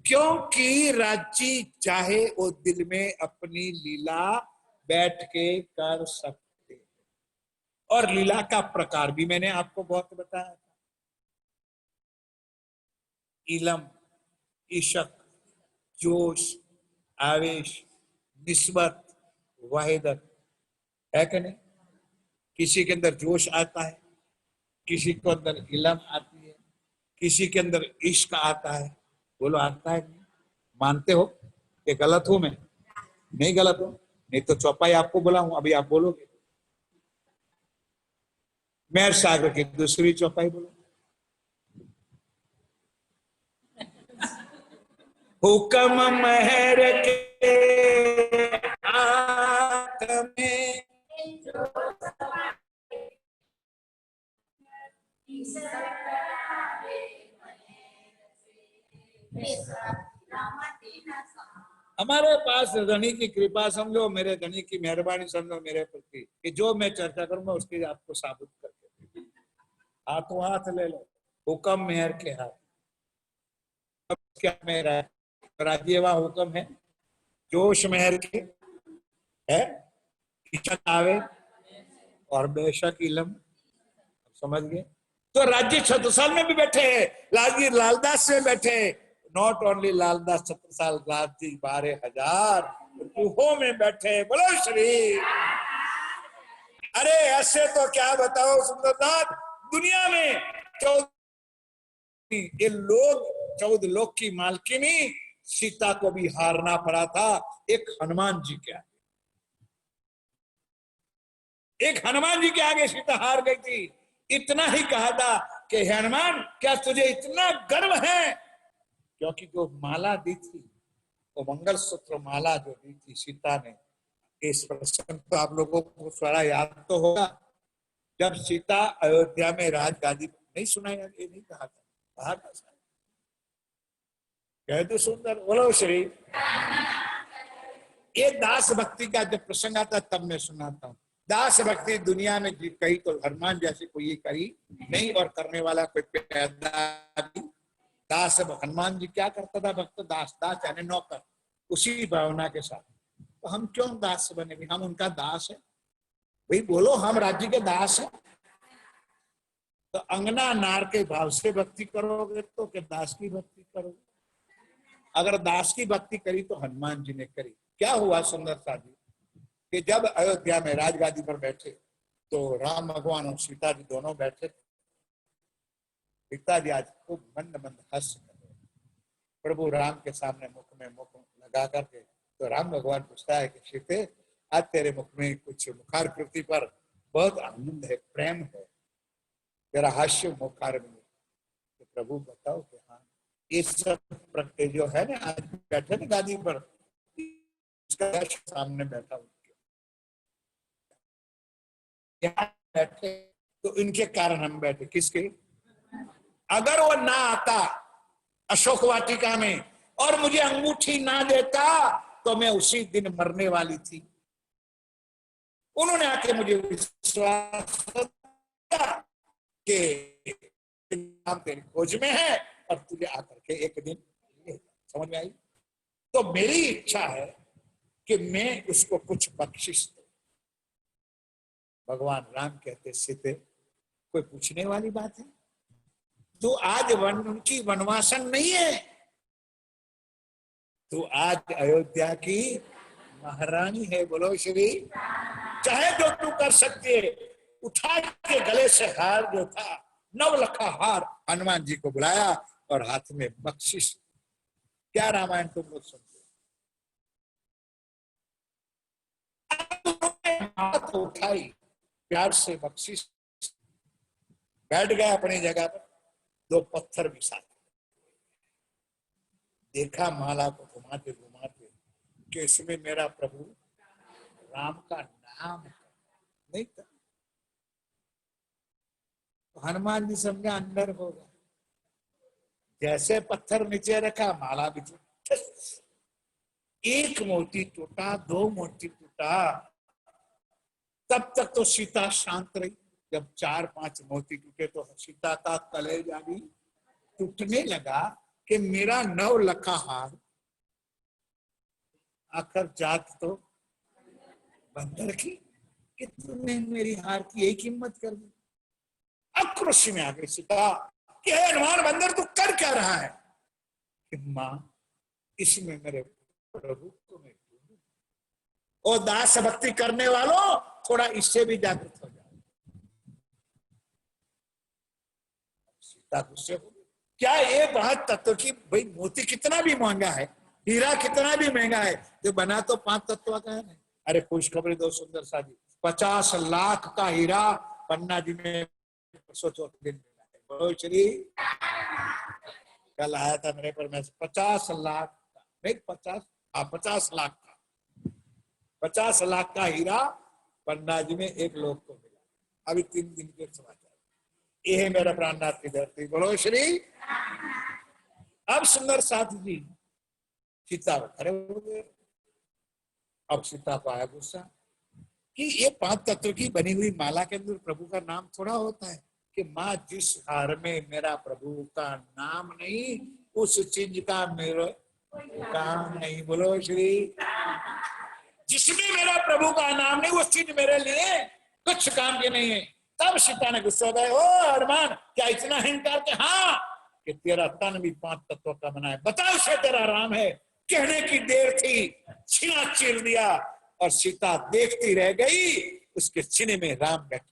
क्योंकि राज्य चाहे वो दिल में अपनी लीला बैठ के कर सकते, और लीला का प्रकार भी मैंने आपको बहुत बताया था। इलम, इशक, जोश, आवेश, निस्बत, वाहिदत, है कि नहीं? किसी के अंदर जोश आता है, किसी के अंदर इलम आती है, किसी के अंदर इश्क आता है। बोलो आता है? मानते हो कि गलत हूं मैं? नहीं गलत हूं, नहीं तो चौपाई आपको बोला हूं, अभी आप बोलोगे। मेहर सागर की दूसरी चौपाई बोलो। हुक्म मेहर के हाथ में, हमारे पास धनी की कृपा समझो, मेरे धनी की मेहरबानी समझो मेरे प्रति, कि जो मैं चर्चा करूंगा उसकी आपको साबित करके हाथों हाथ ले लो। हुक्म मेहर के हाथ। अब क्या मेरा राज्यवा हुक्म है, जोश मेहर के है, इच्छा आवे और बेशक इलम। समझ गए? तो राज्य छत्रसाल में भी बैठे हैं, लालजी लालदास में बैठे, नॉट ओनली लालदास छत्रसाल, लालजी 12,000 रूहों में बैठे। बोलो श्री। अरे ऐसे तो क्या बताओ सुंदरनाथ, दुनिया में 14 लोग की मालकिनी सीता को भी हारना पड़ा था एक हनुमान जी के आगे। एक हनुमान जी के आगे सीता हार गई थी। इतना ही कहा था कि हनुमान क्या तुझे इतना गर्व है, क्योंकि जो माला दी थी वो मंगलसूत्र माला जो दी थी सीता ने, इस प्रसंग तो आप लोगों को थोड़ा याद तो होगा, जब सीता अयोध्या में राजगादी, नहीं सुना यार? ये नहीं कहा था, कहा था कह तो सुंदर। बोलो श्री। ये दास भक्ति का जब प्रसंग आता तब मैं सुनाता हूँ। दास भक्ति दुनिया में कही तो हनुमान जैसे कोई ये करी नहीं, और करने वाला कोई पैदा भी। दास हनुमान जी क्या करता था? भक्त दास, दास यानी नौकर, उसी भावना के साथ। तो हम क्यों दास बने? भी हम उनका दास है भाई। बोलो हम राज्य के दास हैं। तो अंगना नार के भाव से भक्ति करोगे तो क्या दास की भक्ति करोगे? अगर दास की भक्ति करी तो हनुमान जी ने करी। क्या हुआ सुंदर सा जी, कि जब अयोध्या में राजगादी पर बैठे तो राम भगवान और सीता जी दोनों बैठे। सीता जी आज खूब मंद मंद हंस प्रभु राम के सामने मुख में मुख लगा करके। तो राम भगवान पूछता है कि सीते, आज तेरे मुख में कुछ मुखारकृति पर बहुत आनंद है, प्रेम है, तेरा हास्य मुखार में। तो प्रभु बताओ कि हाँ, ये सब जो है ना, आज बैठे ना गादी पर, इसका सामने बैठा उनके यहाँ बैठे, तो इनके कारण हम बैठे। किसके? अगर वो ना आता अशोक वाटिका में और मुझे अंगूठी ना देता तो मैं उसी दिन मरने वाली थी। उन्होंने आके मुझे विश्वास कि हम तेरी खोज में है और तुझे आकर के एक दिन समझ में आई। तो मेरी इच्छा है कि मैं उसको कुछ बख्शिश दूं। भगवान राम कहते सीते, कोई पूछने वाली बात है? तो आज उनकी वनवासन नहीं है, तो आज अयोध्या की महारानी है। बोलो श्री। चाहे जो तू कर सकती है। उठा के गले से हार जो था, 9 लखा हार, हनुमान जी को बुलाया और हाथ में बख्शिश। क्या रामायण तुम लोग सुनते हो? हाथ उठाई, प्यार से बख्शिश, बैठ गया अपनी जगह पर। 2 पत्थर भी साथ, देखा माला को घुमाते घुमाते कि इसमें मेरा प्रभु राम का नाम नहीं था। तो हनुमान जी समझा अंदर होगा। जैसे पत्थर नीचे रखा, माला भी टूटा। 1 मोती टूटा, 2 मोती टूटा, तब तक तो सीता शांत रही। जब 4-5 मोती टूटे तो सीता का कलेजा भी टूटने लगा कि मेरा 9 लखा हार आखिर जात तो बंदर की, कि तुमने मेरी हार की यही कीमत कर दी। आक्रोश में आ गई सीता कि हनुमान बंदर तू कर क्या रहा है? कि मां, इसमें मेरे प्रभु को मैं ढूंढूं। ओ दास भक्ति करने वालों, थोड़ा इससे भी जागृत हो जाओ। सीता गुस्से हो गई। क्या ये बात तत्व की, भाई मोती कितना भी महंगा है, हीरा कितना भी महंगा है, तो बना तो 5 तत्व का है। अरे खुशखबरी दो सुंदर सा जी, 50 लाख का हीरा पन्ना जी में सोचो दिन मिला है। बोलो श्री, कल आया था मेरे पर मैसेज, 50 लाख का, नहीं 50 लाख का, 50 लाख का हीरा पन्ना जी में एक लोग को मिला। अभी 3 दिन के समाचार, ये है मेरा प्राणनाथ की धरती। बोलो श्री। अब सुंदर साथ जी सीता खड़े हो गए। अब सीता को आया गुस्सा कि ये 5 तत्व की बनी हुई माला के अंदर प्रभु का नाम थोड़ा होता है कि माँ जिस हार में मेरा प्रभु का नाम नहीं, उस चीज का मेरा काम नहीं। बोलो श्री। जिसमें मेरा प्रभु का नाम नहीं, वो चीज मेरे लिए कुछ काम की नहीं है। तब सीता ने गुस्सा हो गए, ओ हनुमान, क्या इतना अहंकार के? हाँ, कि तेरा तन भी 5 तत्वों का बना है, बताओ से तेरा राम है। कहने की देर थी, छीना चीर दिया और सीता देखती रह गई, उसके सीने में राम बैठे।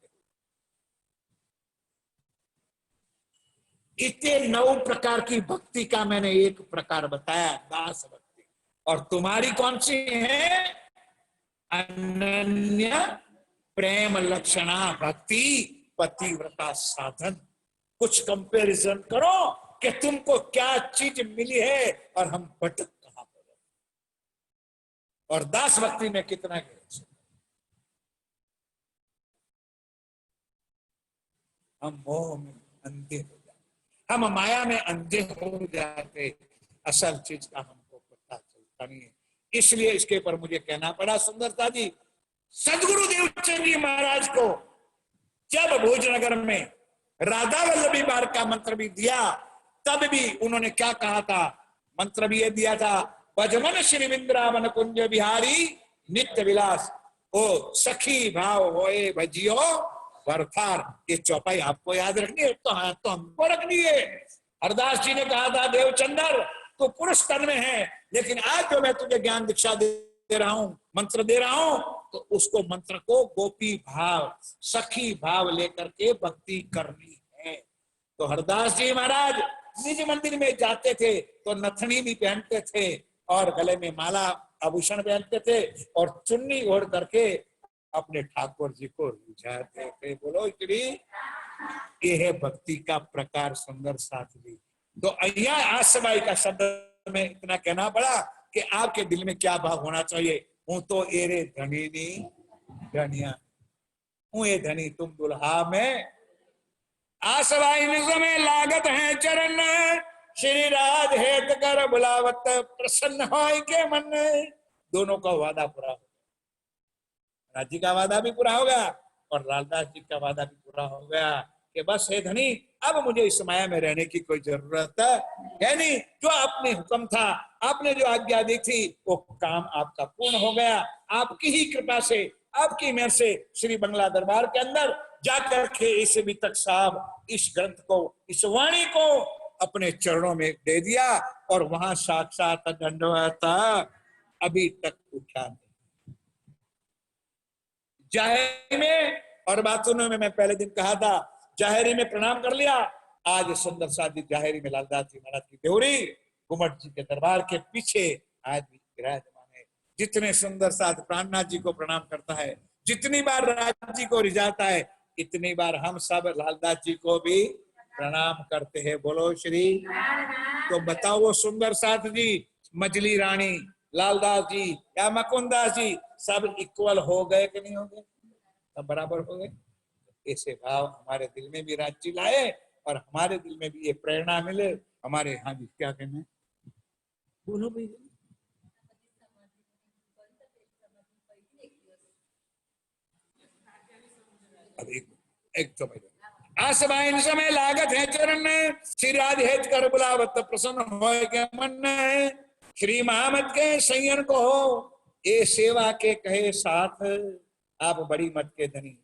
इतने 9 प्रकार की भक्ति का मैंने एक प्रकार बताया, दास भक्ति। और तुम्हारी कौन सी है? अनन्य प्रेम लक्षणा भक्ति पतिव्रता साधन। कुछ कंपैरिजन करो कि तुमको क्या चीज मिली है और हम भटक कहां पर, और दास भक्ति में कितना गिर। हम मोह में अंधे हो जाते, हम माया में अंधे हो जाते, असल चीज का हमको पता चलता नहीं है। इसलिए इसके ऊपर मुझे कहना पड़ा सुंदरता जी, सदगुरु देवचंद जी महाराज को जब भोजनगर में राधा वल्लभी बार का मंत्र भी दिया, तब भी उन्होंने क्या कहा था? मंत्र भी ये दिया था, भजमन श्री वृंदावन कुंज बिहारी नित्य विलास, ओ सखी भाव होए भजियो वरथार। ये चौपाई आपको याद रखनी है, तो हाँ तो हमको रखनी है। हरदास जी ने कहा था, देवचंदर तो पुरुष तन में है, लेकिन आज जो मैं तुझे ज्ञान दीक्षा दे रहा हूं, मंत्र दे रहा हूं, तो उसको मंत्र को गोपी भाव सखी भाव लेकर के भक्ति करनी है। तो हरदास जी महाराज निज मंदिर में जाते थे तो नथनी भी पहनते थे और गले में माला आभूषण पहनते थे और चुन्नी ओढ़ करके अपने ठाकुर जी को रिझाते थे। बोलो श्री। ये है भक्ति का प्रकार सुंदर साथ जी। तो अहिया आसबाई का शब्द में इतना कहना पड़ा कि आपके दिल में क्या भाव होना चाहिए। हूं तो एरे धनी नी धनिया, हूं ये धनी तुम दुल्हा में, आसवाई निज में लागत है चरण, श्री राज हेत कर बुलावत प्रसन्न हो के मन। दोनों का वादा पूरा हो, राज जी का वादा भी पूरा हो गया और लालदास जी का वादा भी पूरा हो गया कि बस हे धनी, अब मुझे इस माया में रहने की कोई जरूरत है नहीं। जो आपने हुक्म था, आपने जो आज्ञा दी थी, वो काम आपका पूर्ण हो गया। आपकी ही कृपा से, आपकी मेहर से श्री बंगला दरबार के अंदर जाकर के इस वितक साहब इस ग्रंथ को, इस वाणी को अपने चरणों में दे दिया और वहां साक्षात दंडवत अभी तक उठा नहीं। जाहिर में और बातों में मैं पहले दिन कहा था, जाहिरी में प्रणाम कर लिया। आज सुंदर साधी जाहिरी में लालदास जी महाराज की देवरी घुमट जी के दरबार के पीछे आज भी विराजमान है। जितने सुंदर साध प्राणनाथ जी को प्रणाम करता है, जितनी बार राज जी को रिझाता है, इतनी बार हम सब लालदास जी को भी प्रणाम करते हैं। बोलो श्री। तो बताओ वो सुंदर साथ जी, मजली रानी, लालदास जी या मकुंदास जी सब इक्वल हो गए कि नहीं हो गए? सब बराबर हो गए। ऐसे भाव हमारे दिल में भी राज्य लाए और हमारे दिल में भी ये प्रेरणा मिले। हमारे यहाँ भी क्या कहना, बोलो भाई। एक तो आसमाइन समय लागत है चरण, श्री राज हेत कर बुलावत प्रसन्न हो के मन। श्री महामत के संयन को हो, ये सेवा के कहे साथ, आप बड़ी मत के धनी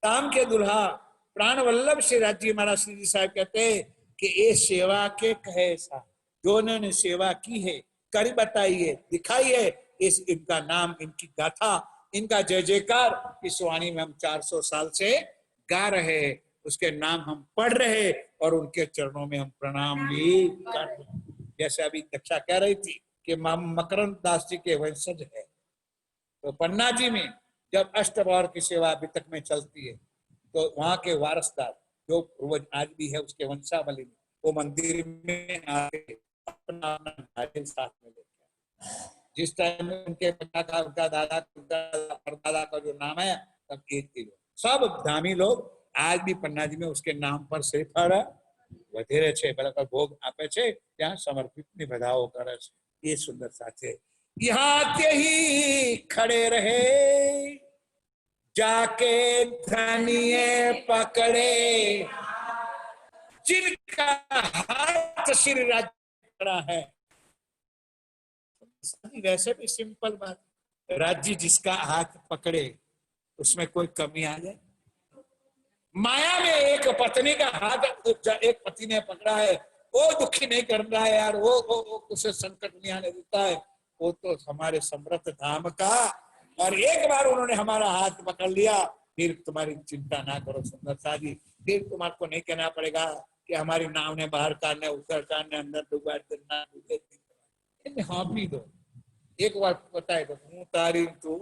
ताम के दुल्हा प्राण वल्लभ श्री राजी महाराज श्री जी साहब कहते हैं कि ये सेवा के कहे साथ, जो उन्होंने सेवा की है, करी बताई है, दिखाई है, इस इनका नाम, इनकी गाथा, इनका जय जयकार इस वाणी में हम 400 साल से गा रहे हैं, उसके नाम हम पढ़ रहे, और उनके चरणों में हम प्रणाम भी करते हैं। जैसे अभी दक्षा कह रही थी कि मकरंद दास जी के वंशज है, तो पन्ना जी में जब अष्टप्रहर की सेवा अभी तक में चलती है, तो वहां के वारसदार जो पूर्वज आज भी है उसके वंशावली में, वो मंदिर में आके अपना नारियल साथ में लेके, जिस टाइम में उनके पिता का, उनका दादा, उनका परदादा का जो नाम है, तब एक सब धामी लोग आज भी पन्ना जी में उसके नाम पर श्रीफળ વધેરે છે, બરાબર ભોગ આપે છે, ત્યાં સમર્પિત નિવેદાઓ કરે છે। ये सुंदर साथे यहाँ के ही खड़े रहे, जाके धनिये पकड़े, जिनका हाथ श्री राज्य पकड़ा है। वैसे भी सिंपल बात, राज्य जिसका हाथ पकड़े उसमें कोई कमी आ जाए। माया में एक पत्नी का हाथ एक पति ने पकड़ा है, वो दुखी नहीं कर रहा है यार, वो उसे संकट नहीं आने देता है, वो तो हमारे समृद्ध धाम का। और एक बार उन्होंने हमारा हाथ पकड़ लिया, फिर तुम्हारी चिंता ना करो सुंदर सा जी, फिर तुम्हारे नहीं कहना पड़ेगा कि हमारी नाव ने बाहर काटने, उतर काटने, अंदर डूबा देना, हाँ भी दो एक बार बताए तो हूँ तारी तू,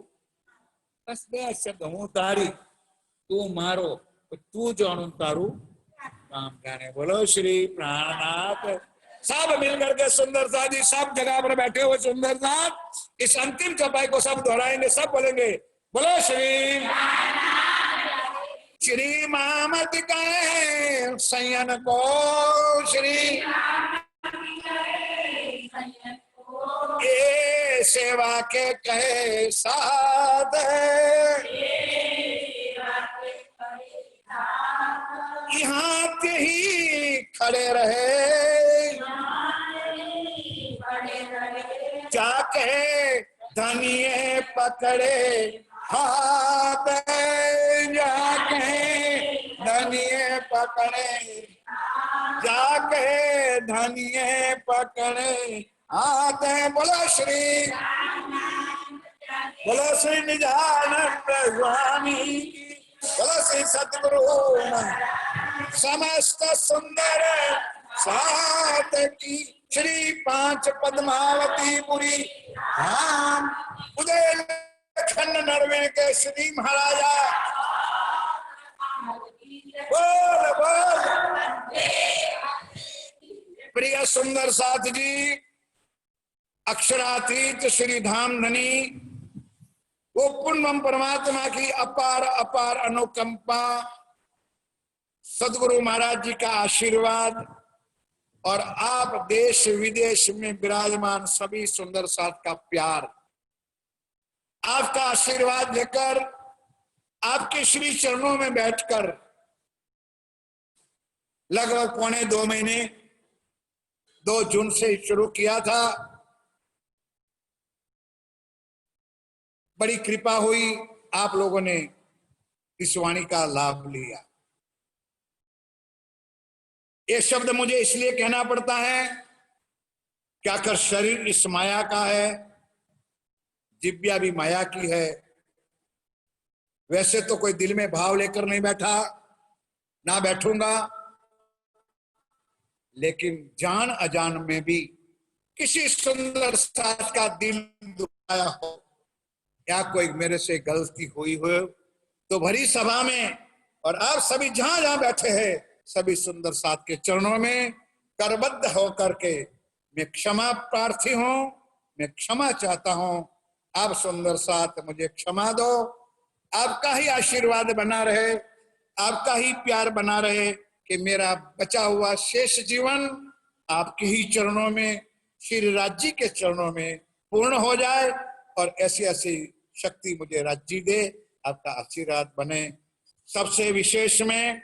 बस બે શબ્દ હું તારી तू मारो, तू जाणू तारू काम जाने। बोलो श्री प्राणनाथ। सब मिलकर के सुंदर सा जी सब जगह पर बैठे हुए सुंदर सा इस अंतिम चौपाई को सब दोहराएंगे, सब बोलेंगे बोलो श्री श्री मामत कहे सैयन को, श्री ये सेवा के कहे साध, यहाँ के ही खड़े रहे, जाके धनिये पकड़े हाथ, जाके धनिये पकड़े, जाके धनिये पकड़े हाथ। बोलो श्री निजानंद स्वामी, बोलो श्री सतगुरु समस्त सुंदर सात की, श्री पांच पद्मावती पुरी धाम उदय खंड नरवे के श्री महाराजा। बोल बोल प्रिय सुंदर साथ जी, अक्षरातीत श्री धाम धनी, वो पूर्णम परमात्मा की अपार अपार अनुकंपा, सदगुरु महाराज जी का आशीर्वाद और आप देश विदेश में विराजमान सभी सुंदर साथ का प्यार, आपका आशीर्वाद लेकर आपके श्री चरणों में बैठकर लगभग 2.25 महीने 2 जून से शुरू किया था। बड़ी कृपा हुई, आप लोगों ने इस वाणी का लाभ लिया। ये शब्द मुझे इसलिए कहना पड़ता है कि आखिर शरीर इस माया का है, जिब्या भी माया की है। वैसे तो कोई दिल में भाव लेकर नहीं बैठा, ना बैठूंगा, लेकिन जान अजान में भी किसी सुंदर साथ का दिल दुखाया हो या कोई मेरे से गलती हुई हो, तो भरी सभा में और आप सभी जहां जहां बैठे हैं सभी सुंदर साथ के चरणों में करबद्ध होकर के मैं क्षमा प्रार्थी हूं, मैं क्षमा चाहता हूं। आप सुंदर साथ मुझे क्षमा दो, आपका ही आशीर्वाद बना रहे, आपका ही प्यार बना रहे कि मेरा बचा हुआ शेष जीवन आपके ही चरणों में, श्री राज्य के चरणों में पूर्ण हो जाए और ऐसी ऐसी शक्ति मुझे राज्य दे, आपका आशीर्वाद बने। सबसे विशेष में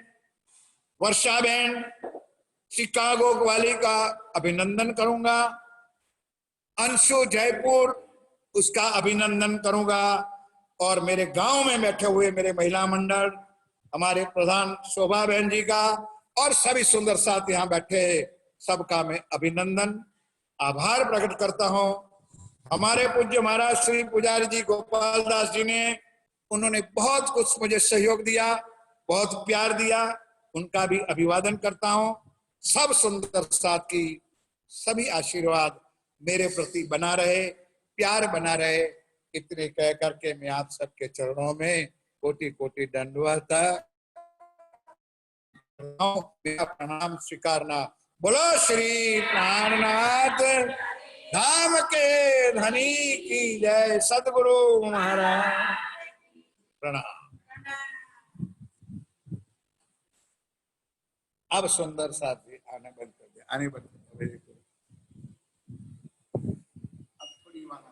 वर्षा बहन शिकागो वाली का अभिनंदन करूंगा, अंशु जयपुर उसका अभिनंदन करूंगा, और मेरे गांव में बैठे हुए मेरे महिला मंडल, हमारे प्रधान शोभा बहन जी का और सभी सुंदर साथ यहाँ बैठे सबका मैं अभिनंदन आभार प्रकट करता हूँ। हमारे पूज्य महाराज श्री पुजारी जी गोपाल दास जी ने, उन्होंने बहुत कुछ मुझे सहयोग दिया, बहुत प्यार दिया, उनका भी अभिवादन करता हूँ। सब सुंदर साथ की सभी आशीर्वाद मेरे प्रति बना रहे, प्यार बना रहे। इतने कह करके मैं आप सबके चरणों में कोटि कोटि दंडवत मेरा प्रणाम स्वीकारना। बोलो श्री प्राणनाथ धाम के धनी की जय। सदगुरु महाराज प्रणाम। अब सुंदर साथी आने बंद कर दिया, आने बंद कर दिया। अब थोड़ी वाला